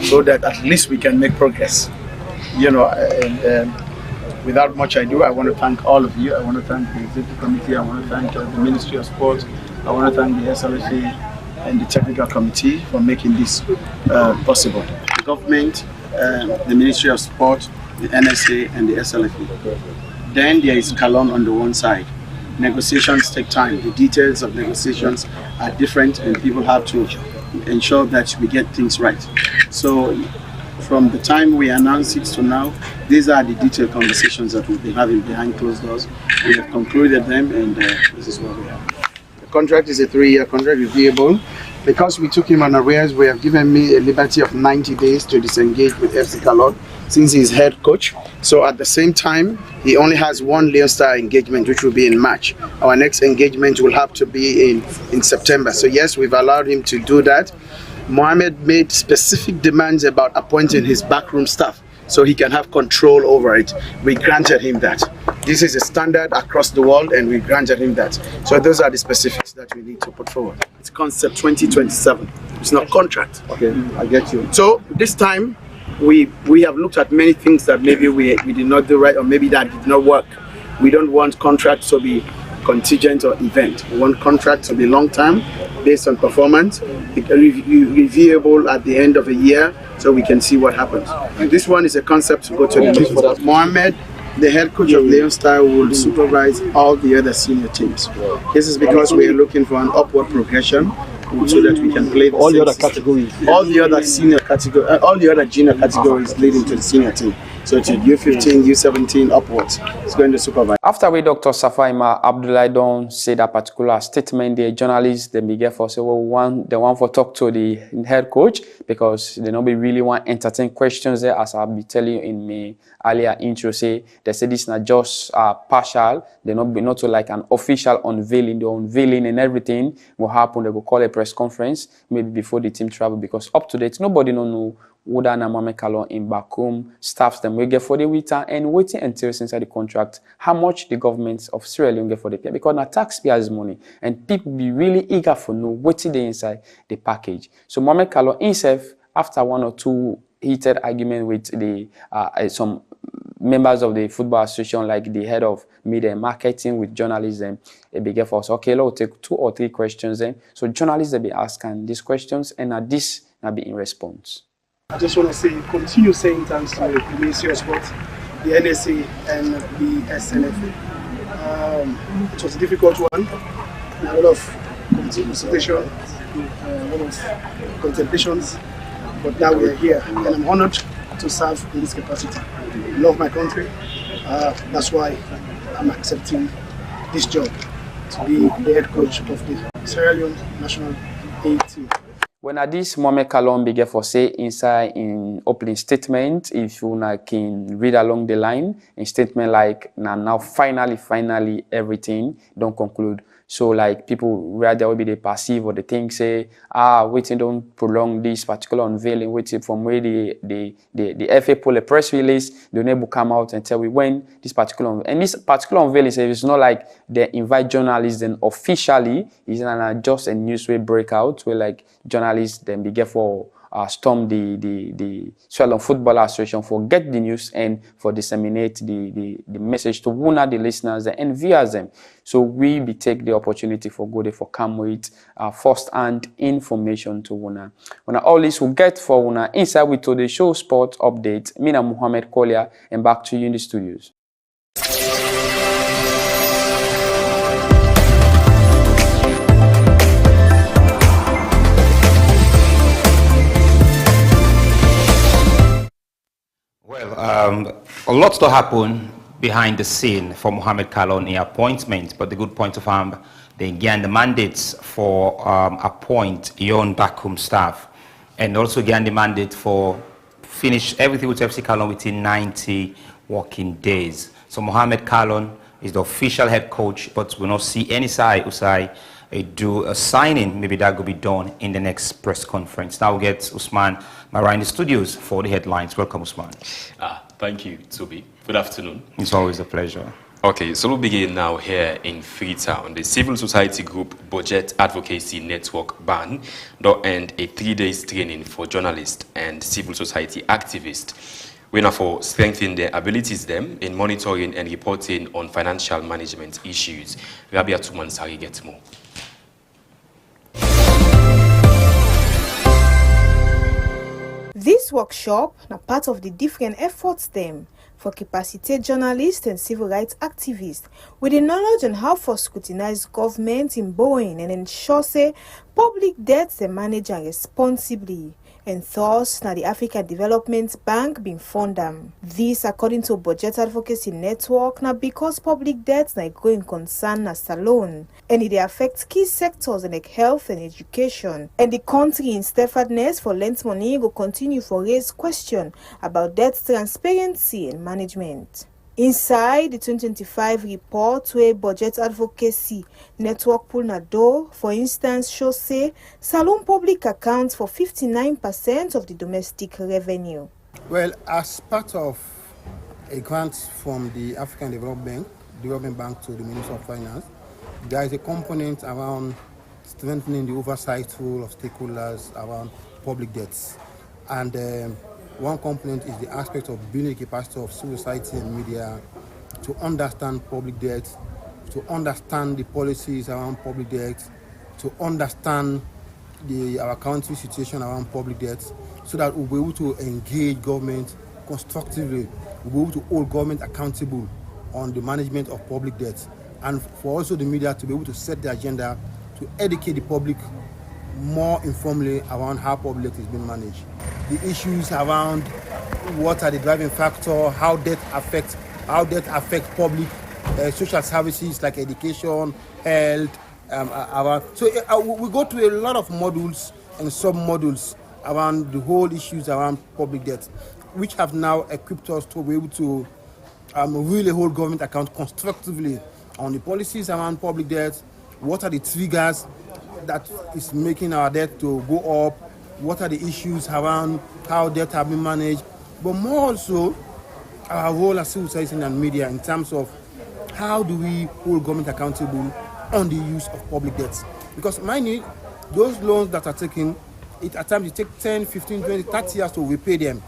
so that at least we can make progress. You know, and without much ado, I want to thank all of you. I want to thank the Executive Committee. I want to thank the Ministry of Sport. I want to thank the SLFA and the Technical Committee for making this possible. The government, the Ministry of Sport, the NSA, and the SLFA. Then there is Kalon on the one side. Negotiations take time. The details of negotiations are different, and people have to ensure that we get things right. So from the time we announced it to now, these are the detailed conversations that we've been having behind closed doors. We have concluded them, and this is what we have. The contract is a 3-year contract, reviewable. Because we took him unawares, we have given me a liberty of 90 days to disengage with FC Kalon, since he's head coach. So at the same time, he only has one Leon Star engagement, which will be in March. Our next engagement will have to be in September. So yes, we've allowed him to do that. Mohamed made specific demands about appointing his backroom staff so he can have control over it. We granted him that. This is a standard across the world, and we granted him that. So those are the specifics that we need to put forward. It's concept 2027. It's not contract. Okay, I get you. So this time, we have looked at many things that maybe we did not do right, or maybe that did not work. We don't want contracts to be contingent or event. We want contracts to be long term, based on performance, reviewable at the end of a year, so we can see what happens. And this one is a concept to go to the next. Mohamed, the head coach of Leon Star, will supervise all the other senior teams. This is because we are looking for an upward progression, so that we can play all the other categories, all the other senior category, all the other junior categories leading to the senior team. So it's U15, U17 upwards. It's going to supervise. After we Dr. Safaima Abdullahi don't say that particular statement, the journalists they begin for say, well, they want for talk to the head coach, because they don't be really want entertain questions there, as I'll be telling you in my earlier intro. Say they say this not just partial. They not so like an official unveiling. The unveiling and everything will happen. They will call a press conference maybe before the team travel, because up to date nobody know whether Mohamed Kalon in back home staffs them we get for the winter, and waiting until inside the contract how much the government of Sierra Leone get for the player, because now taxpayers' money, and people be really eager for know what's the inside the package. So Mohamed Kalon himself, after 1 or 2 heated argument with the some members of the football association, like the head of media and marketing with journalism, they began for us, okay, let's take 2 or 3 questions then. So journalists they be asking these questions, and at this now be in response. I just want to say, continue saying thanks to the Ministry of Sport, the NSA, and the SLFA. It was a difficult one, a lot of consultation, a lot of contemplations, but now we are here, and I'm honored to serve in this capacity. I love my country, that's why I'm accepting this job, to be the head coach of the Sierra Leone National A team. When this Mohamed Kalon began for say inside in opening statement, if you can read along the line, in statement like now finally everything don't conclude. So like people rather will be they passive, or they think say waiting don't prolong this particular unveiling, waiting from where the FA pull a press release, the neighbor come out and tell we when this particular unveiling say it's not like they invite journalists and officially, it's not just a newsway breakout where like journalists then begin for storm the Sierra Leone Football Association for get the news and for disseminate the message to one of the listeners and viewers them. So we be take the opportunity for go there for come with first-hand information to one. When all this will get for one inside with today's show sport update. Mina Muhammad Kolia and back to you in the studios. Well, a lot to happen behind the scene for Mohamed Kalon appointment, but the good point of they gained the mandates for appoint your backroom staff, and also gained the mandate for finish everything with FC Kalon within 90 working days. So Mohamed Kalon is the official head coach, but we'll not see any side Usai do a signing. Maybe that will be done in the next press conference. Now we'll get Usman Mara in the studios for the headlines. Welcome, Usman. Thank you, Toby. Good afternoon. It's always a pleasure. Okay, so we'll begin now here in Freetown. The civil society group Budget Advocacy Network BAN will end a 3-day training for journalists and civil society activists. We now for strengthening their abilities them in monitoring and reporting on financial management issues. Rabia Tumansari gets more. This workshop is part of the different efforts them for capacitate journalists and civil rights activists with the knowledge on how to scrutinize government in borrowing and ensure say public debts are managed responsibly. And thus, now the African Development Bank being funded. This, according to Budget Advocacy Network, now because public debts now going concern as alone, and it affects key sectors like health and education. And the country in steadfastness for lent money will continue to raise question about debt transparency and management. Inside the 2025 report where Budget Advocacy Network Pulnado, for instance, shows say Salon Public accounts for 59% of the domestic revenue. Well, as part of a grant from the African Development Bank to the Ministry of Finance, there is a component around strengthening the oversight role of stakeholders around public debts. And one component is the aspect of building the capacity of civil society and media to understand public debt, to understand the policies around public debt, to understand our country's situation around public debt, so that we'll be able to engage government constructively, we'll be able to hold government accountable on the management of public debt, and for also the media to be able to set the agenda to educate the public more informally around how public debt is being managed. The issues around what are the driving factor, how debt affects public social services like education, health. We go through a lot of modules and sub-modules around the whole issues around public debt, which have now equipped us to be able to really hold government account constructively on the policies around public debt. What are the triggers that is making our debt to go up? What are the issues around how debt have been managed? But more also, our role as civil society and media in terms of how do we hold government accountable on the use of public debts? Because mind you, those loans that are taken, at times it takes 10, 15, 20, 30 years to repay them.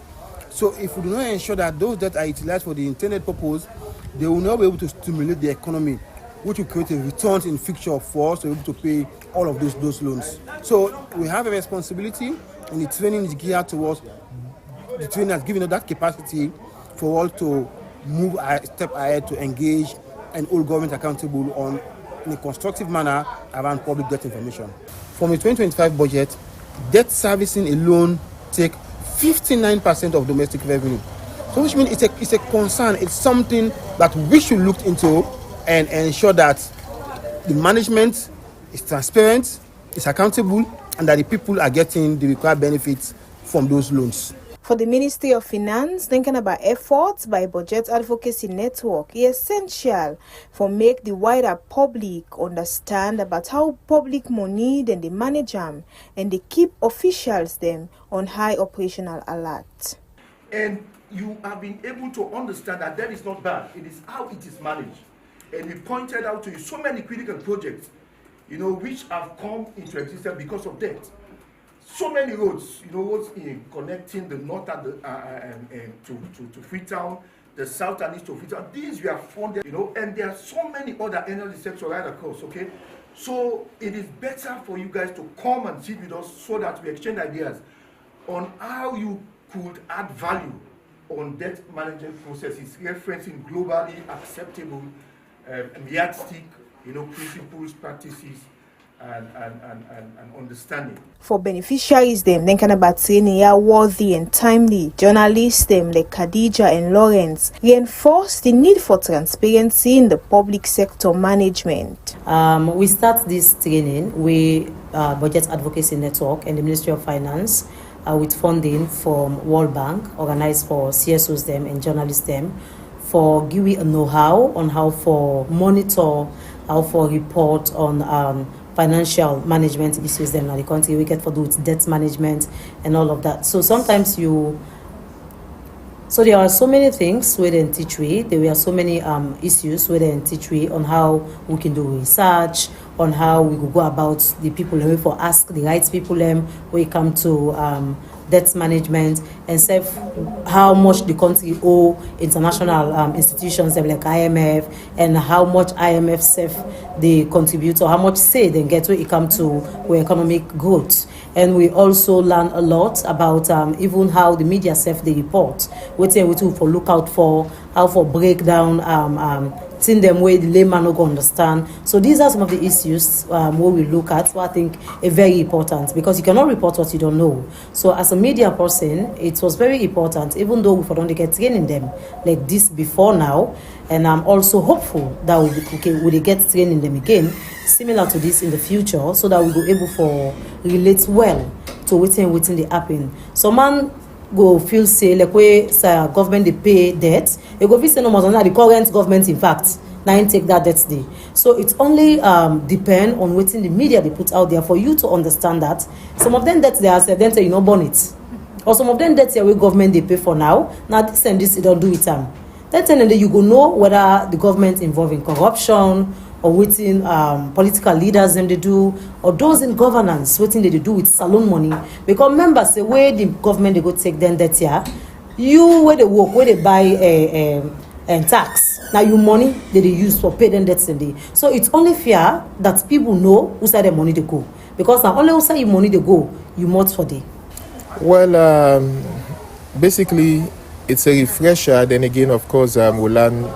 So if we do not ensure that those debts are utilized for the intended purpose, they will not be able to stimulate the economy, which will create a return in future for us to be able to pay all of those loans. So we have a responsibility, and the training is geared towards the training has given us that capacity for us to move a step ahead to engage and hold government accountable in a constructive manner around public debt information. From the 2025 budget, debt servicing alone take 59% of domestic revenue. So which means it's a concern, it's something that we should look into and ensure that the management is transparent, is accountable, and that the people are getting the required benefits from those loans. For the Ministry of Finance, thinking about efforts by Budget Advocacy Network is essential for make the wider public understand about how public money then they manage them and they keep officials them on high operational alert. And you have been able to understand that that is not bad. It is how it is managed. And we pointed out to you so many critical projects, which have come into existence because of debt. so many roads, roads in connecting the north and to Freetown, the south and east to Freetown. These were funded, and there are so many other energy sectors right across, okay? So it is better for you guys to come and sit with us so that we exchange ideas on how you could add value on debt management processes, referencing globally acceptable yardstick, principles, practices, and understanding. For beneficiaries them, then can about training worthy and timely. Journalists them like Khadija and Lawrence reinforce the need for transparency in the public sector management. We start this training with Budget Advocacy Network and the Ministry of Finance with funding from World Bank, organized for CSOs them and journalists them, for giving a know-how on how for monitor, how for report on financial management issues them in the country. We get for do with debt management and all of that. So sometimes so there are so many things where they teach we. There were so many issues where they teach we on how we can do research, on how we could go about the people and for ask the right people when it come to debt management, and how much the country owe international institutions like IMF, and how much IMF they contribute, or how much say they get when it come to economic growth. And we also learn a lot about even how the media they report, what we to for look out for, how for break down thing them way the layman no go understand. So these are some of the issues where we look at. So I think are very important, because you cannot report what you don't know. So as a media person, it was very important, even though we don't get training them like this before now. And I'm also hopeful that we get training them again, similar to this in the future, so that we go able for relate well to within the happen. So man go feel say like way government they pay debt, you go feel say no more than the current government in fact now take that debt day. So it only depend on within the media they put out there for you to understand that some of them debts they are said then say burn it, or some of them debts here where government they pay for now this and this they don't do it then you go know whether the government involved in corruption or within political leaders them they do, or those in governance waiting they do with saloon money. Because members say where the government they go take them that year, you where they work, where they buy and tax. Now you money that they use for pay them debts in day. So it's only fair that people know who side the money they go. Because now only who side your money they go, you must for day. Well, basically it's a refresher. Then again, of course, we'll learn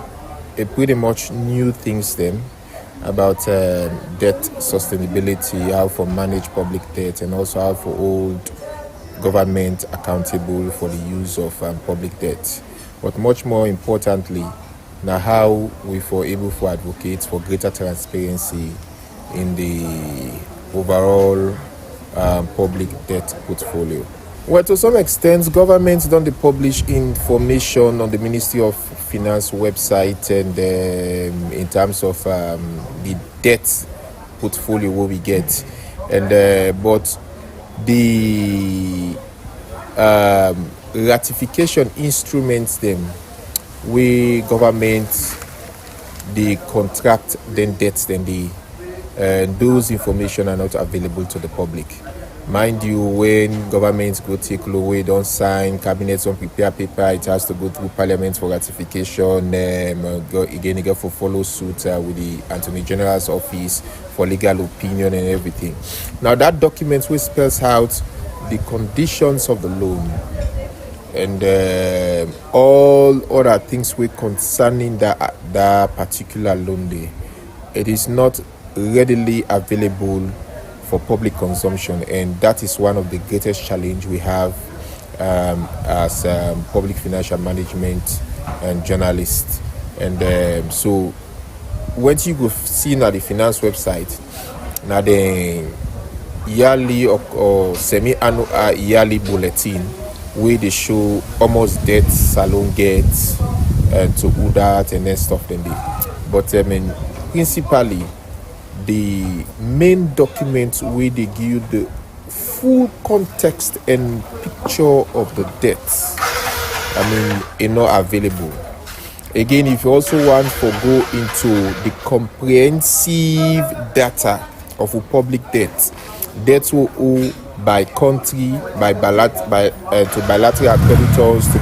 pretty much new things then about debt sustainability, how to manage public debt, and also how to hold government accountable for the use of public debt. But much more importantly, now how we are able to advocate for greater transparency in the overall public debt portfolio. Well, to some extent, governments don't publish information on the Ministry of Finance website, and in terms of the debt portfolio what we get, and but the ratification instruments them, we government the contract then debts then those information are not available to the public. Mind you, when governments go take law, we don't sign, cabinets don't prepare paper, it has to go through parliament for ratification, again for follow suit with the Attorney General's office for legal opinion and everything. Now that document which spells out the conditions of the loan and all other things we concerning that particular loan day, it is not readily available for public consumption, and that is one of the greatest challenge we have as public financial management and journalists. And so once you go see now the finance website, now the yearly or semi-annual yearly bulletin where they show almost debt salon gets and to do that and then stuff then but principally the main document where they give you the full context and picture of the debts, not available. Again, if you also want to go into the comprehensive data of a public debt will owe by country, to bilateral creditors, to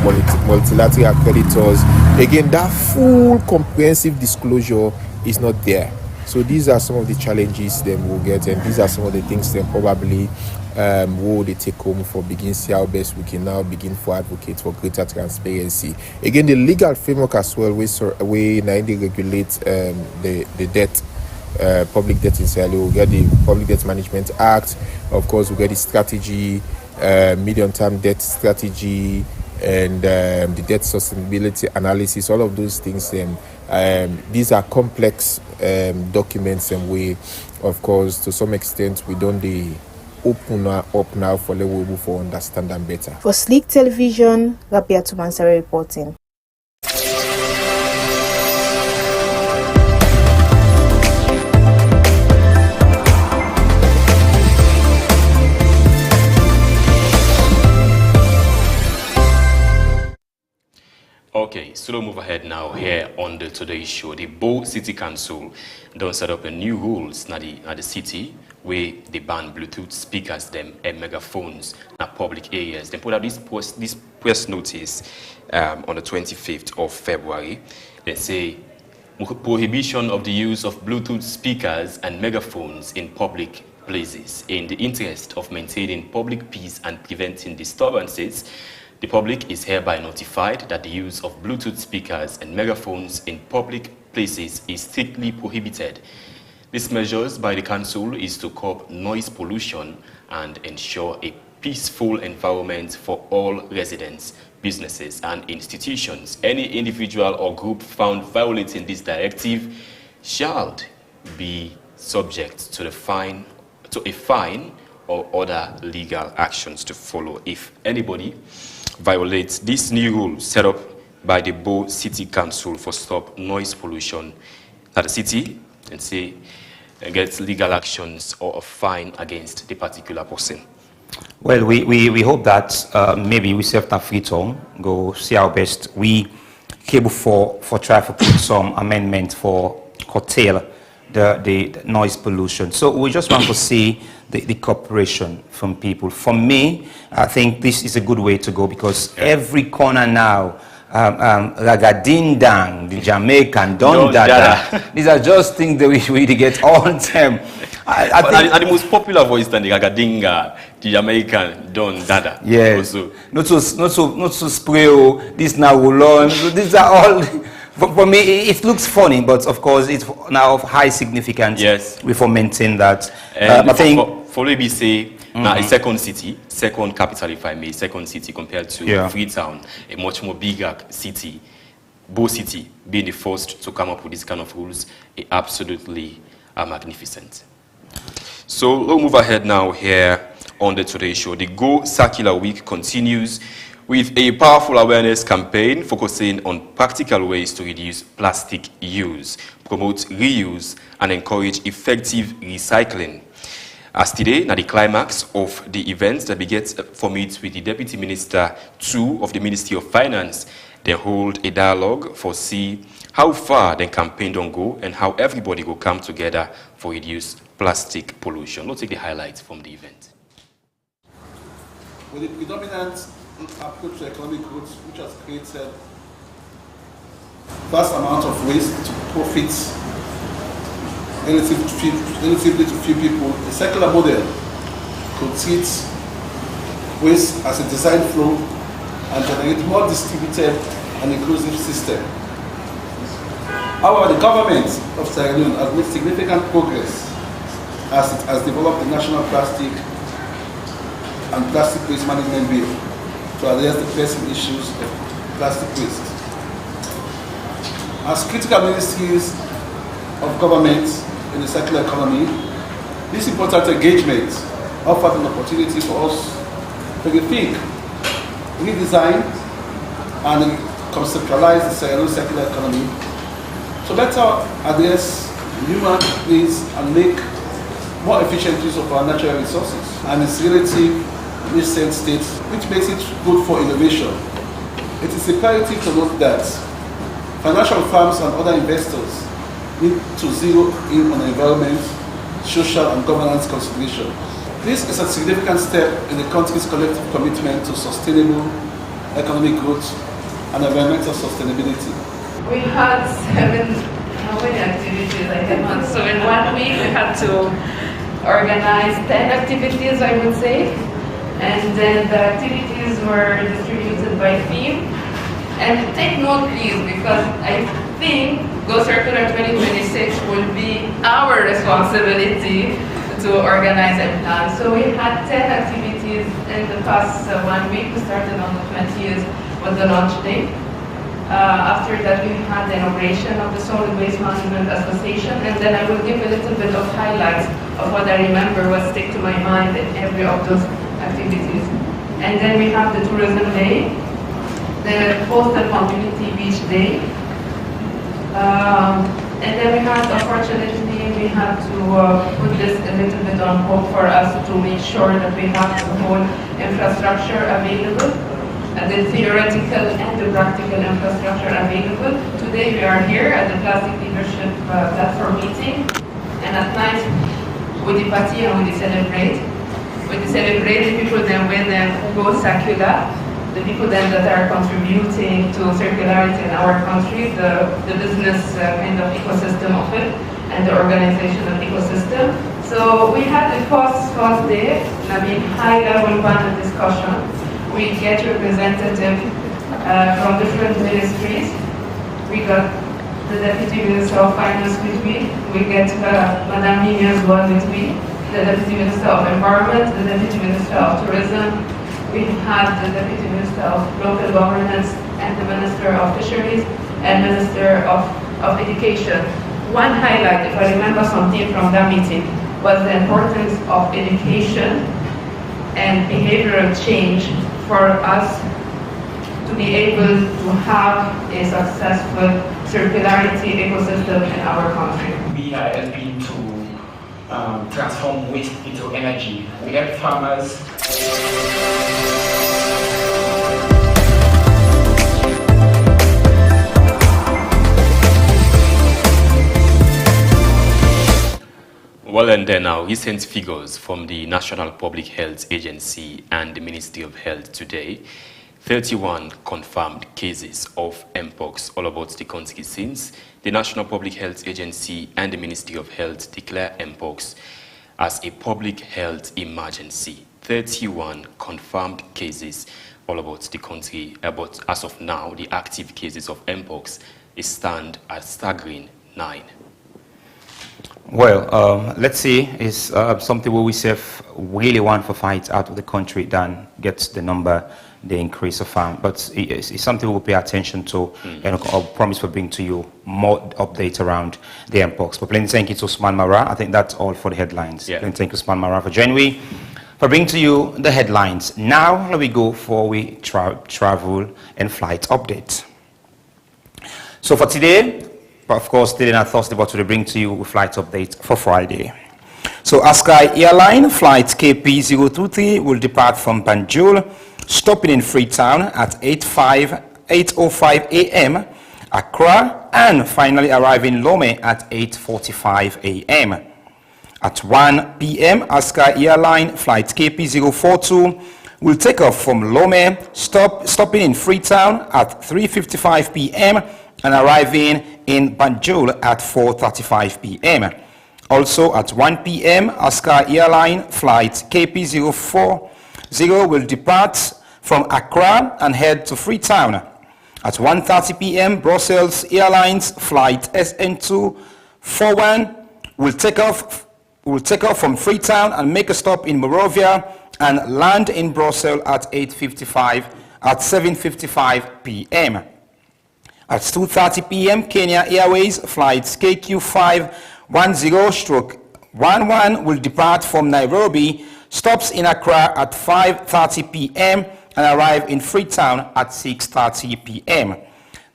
multilateral creditors. Again, that full comprehensive disclosure is not there. So these are some of the challenges them will get, and these are some of the things them probably will they take home for begin see how best we can now begin for advocate for greater transparency. Again, the legal framework as well, we now regulate the debt. Public debt in Sierra Leone. We get the Public Debt Management Act. Of course, we get the strategy, medium-term debt strategy, and the debt sustainability analysis. All of those things. These are complex documents, and we, of course, to some extent, we don't open up now for level for understand them better. For Slik Television, Rabia Tumansare reporting. Okay, so we'll move ahead now here on the Today Show. The Bo City Council don't set up a new rules na the city where they ban Bluetooth speakers them and megaphones in public areas. They put out this press notice on the 25th of February. They say prohibition of the use of Bluetooth speakers and megaphones in public places in the interest of maintaining public peace and preventing disturbances. The public is hereby notified that the use of Bluetooth speakers and megaphones in public places is strictly prohibited. These measures by the council is to curb noise pollution and ensure a peaceful environment for all residents, businesses and institutions. Any individual or group found violating this directive shall be subject to a fine or other legal actions to follow. If anybody violates this new rule set up by the Bo City Council for stop noise pollution at the city, and say gets legal actions or a fine against the particular person. Well, we hope that maybe we serve that free time, go see our best. We cable for try to put some amendment for curtail the noise pollution. So we just want to see the cooperation from people. For me, I think this is a good way to go because every corner now, Ragadindang, the Jamaican, Don Dada, these are just things that we get all the time. I think and the most popular voice than the Ragadinga, the Jamaican, Don Dada. Yes, also. not so spray. This now will learn. These are all. For me, it looks funny, but of course, it's now of high significance. Yes, we maintain that. I think for maybe say now a second capital, if I may, second city compared to Freetown, a much more bigger city, Bo City being the first to come up with this kind of rules, absolutely magnificent. So we'll move ahead now here on the Today Show. The Go Circular Week continues with a powerful awareness campaign focusing on practical ways to reduce plastic use, promote reuse, and encourage effective recycling. As today, now the climax of the event that begins from it with the Deputy Minister 2 of the Ministry of Finance, they hold a dialogue for see how far the campaign don't go and how everybody will come together for reduce plastic pollution. Let's take the highlights from the event. With the predominant approach to economic growth, which has created vast amount of waste to profit relatively to few people, a circular model could treat waste as a design flow and generate more distributed and inclusive system. However, the government of Sierra Leone has made significant progress as it has developed the National Plastic and Plastic Waste Management Bill to address the pressing issues of plastic waste. As critical ministries of government in the circular economy, this important engagement offered an opportunity for us to rethink, redesign, and conceptualize the Sierra Leone circular economy to better address human needs and make more efficient use of our natural resources and its relative recent state, which makes it good for innovation. It is imperative to note that financial firms and other investors need to zero in on environment, social and governance consideration This is a significant step in the country's collective commitment to sustainable economic growth and environmental sustainability. We had how many activities I had? So in 1 week we had to organize 10 activities, I would say. And then the activities were distributed by theme. And take note please, because I think Go Circular 2026 will be our responsibility to organize and plan. So we had 10 activities in the past 1 week. We started on the 20th with the launch day. After that we had the inauguration of the Solid Waste Management Association, and then I will give a little bit of highlights of what I remember, what stick to my mind in every of those activities. And then we have the Tourism Day, the Coastal Community Beach Day, and then we had, unfortunately, we had to put this a little bit on hold for us to make sure that we have the whole infrastructure available, the theoretical and the practical infrastructure available. Today we are here at the Plastic Leadership Platform meeting, and at night we party and we celebrate. We celebrate the people then when they go circular, the people then that are contributing to circularity in our country, the business kind of ecosystem of it, and the organization of ecosystem. So we had the first day, I mean high-level panel discussion. We get representatives from different ministries. We got the Deputy Minister of Finance with me. We get Madame Nina as well with me, the Deputy Minister of Environment, the Deputy Minister of Tourism. We had the Deputy Minister of Local Governance and the Minister of Fisheries and Minister of Education. One highlight, if I remember something from that meeting, was the importance of education and behavioral change for us to be able to have a successful circularity ecosystem in our country. We are helping to transform waste into energy. We help farmers. Well, and then now recent figures from the National Public Health Agency and the Ministry of Health today. 31 confirmed cases of Mpox all about the country since the National Public Health Agency and the Ministry of Health declare Mpox as a public health emergency. 31 confirmed cases all about the country, but as of now, the active cases of Mpox stand at staggering 9. Well, let's see, it's something where we really want to fight out of the country than get the number, the increase of but it's something we'll pay attention to, and I'll promise to bring to you more updates around the Mpox. But plenty thank you to Usman Mara. I think that's all for the headlines. Yeah. Plenty thank you, Usman Mara, for joining me, for bringing to you the headlines. Now, let me go for we travel and flight update. So for today, of course, today and Thursday, but we'll bring to you a flight update for Friday. So Askai Airline flight KP023 will depart from Banjul, stopping in Freetown at 8:05 a.m., Accra, and finally arriving in Lome at 8:45 a.m. At 1 p.m., Askai Airline flight KP042 will take off from Lome, stopping in Freetown at 3:55 p.m. and arriving in Banjul at 4:35 p.m. Also at 1 p.m., Askai Airline flight KP040 will depart from Accra and head to Freetown. At 1:30 p.m., Brussels Airlines flight SN241 will take off from Freetown and make a stop in Monrovia and land in Brussels at 7:55 p.m. At 2:30 p.m., Kenya Airways flights KQ510/11 will depart from Nairobi, stops in Accra at 5:30 p.m. and arrive in Freetown at 6:30 p.m.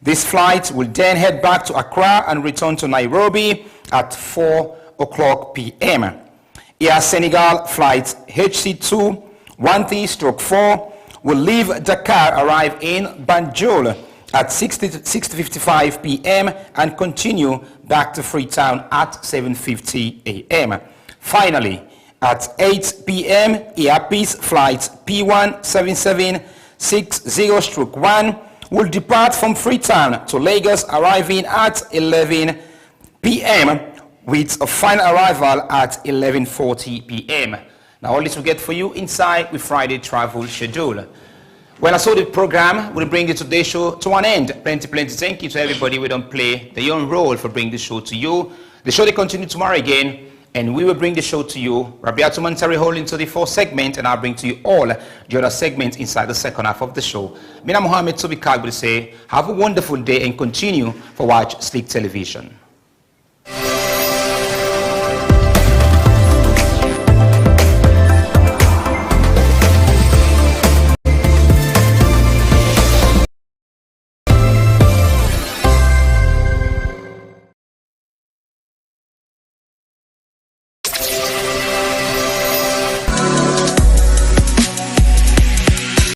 This flight will then head back to Accra and return to Nairobi at 4:00 p.m. Air Senegal flight HC213/4 will leave Dakar, arrive in Banjul at 6:55 p.m. and continue back to Freetown at 7:50 a.m. Finally, At 8 p.m., Earpiece Flight P17760-1 will depart from Freetown to Lagos, arriving at 11 p.m. with a final arrival at 11:40 p.m. Now all this we get for you inside with Friday travel schedule. Well, I saw the program will bring the today's show to an end. Plenty thank you to everybody we don't play their own role for bringing the show to you. The show they continue tomorrow again, and we will bring the show to you. Rabiatu Mansari holding to the fourth segment, and I'll bring to you all the other segments inside the second half of the show. Mina Mohammed Tobikag will say, have a wonderful day and continue for watch Slik Television.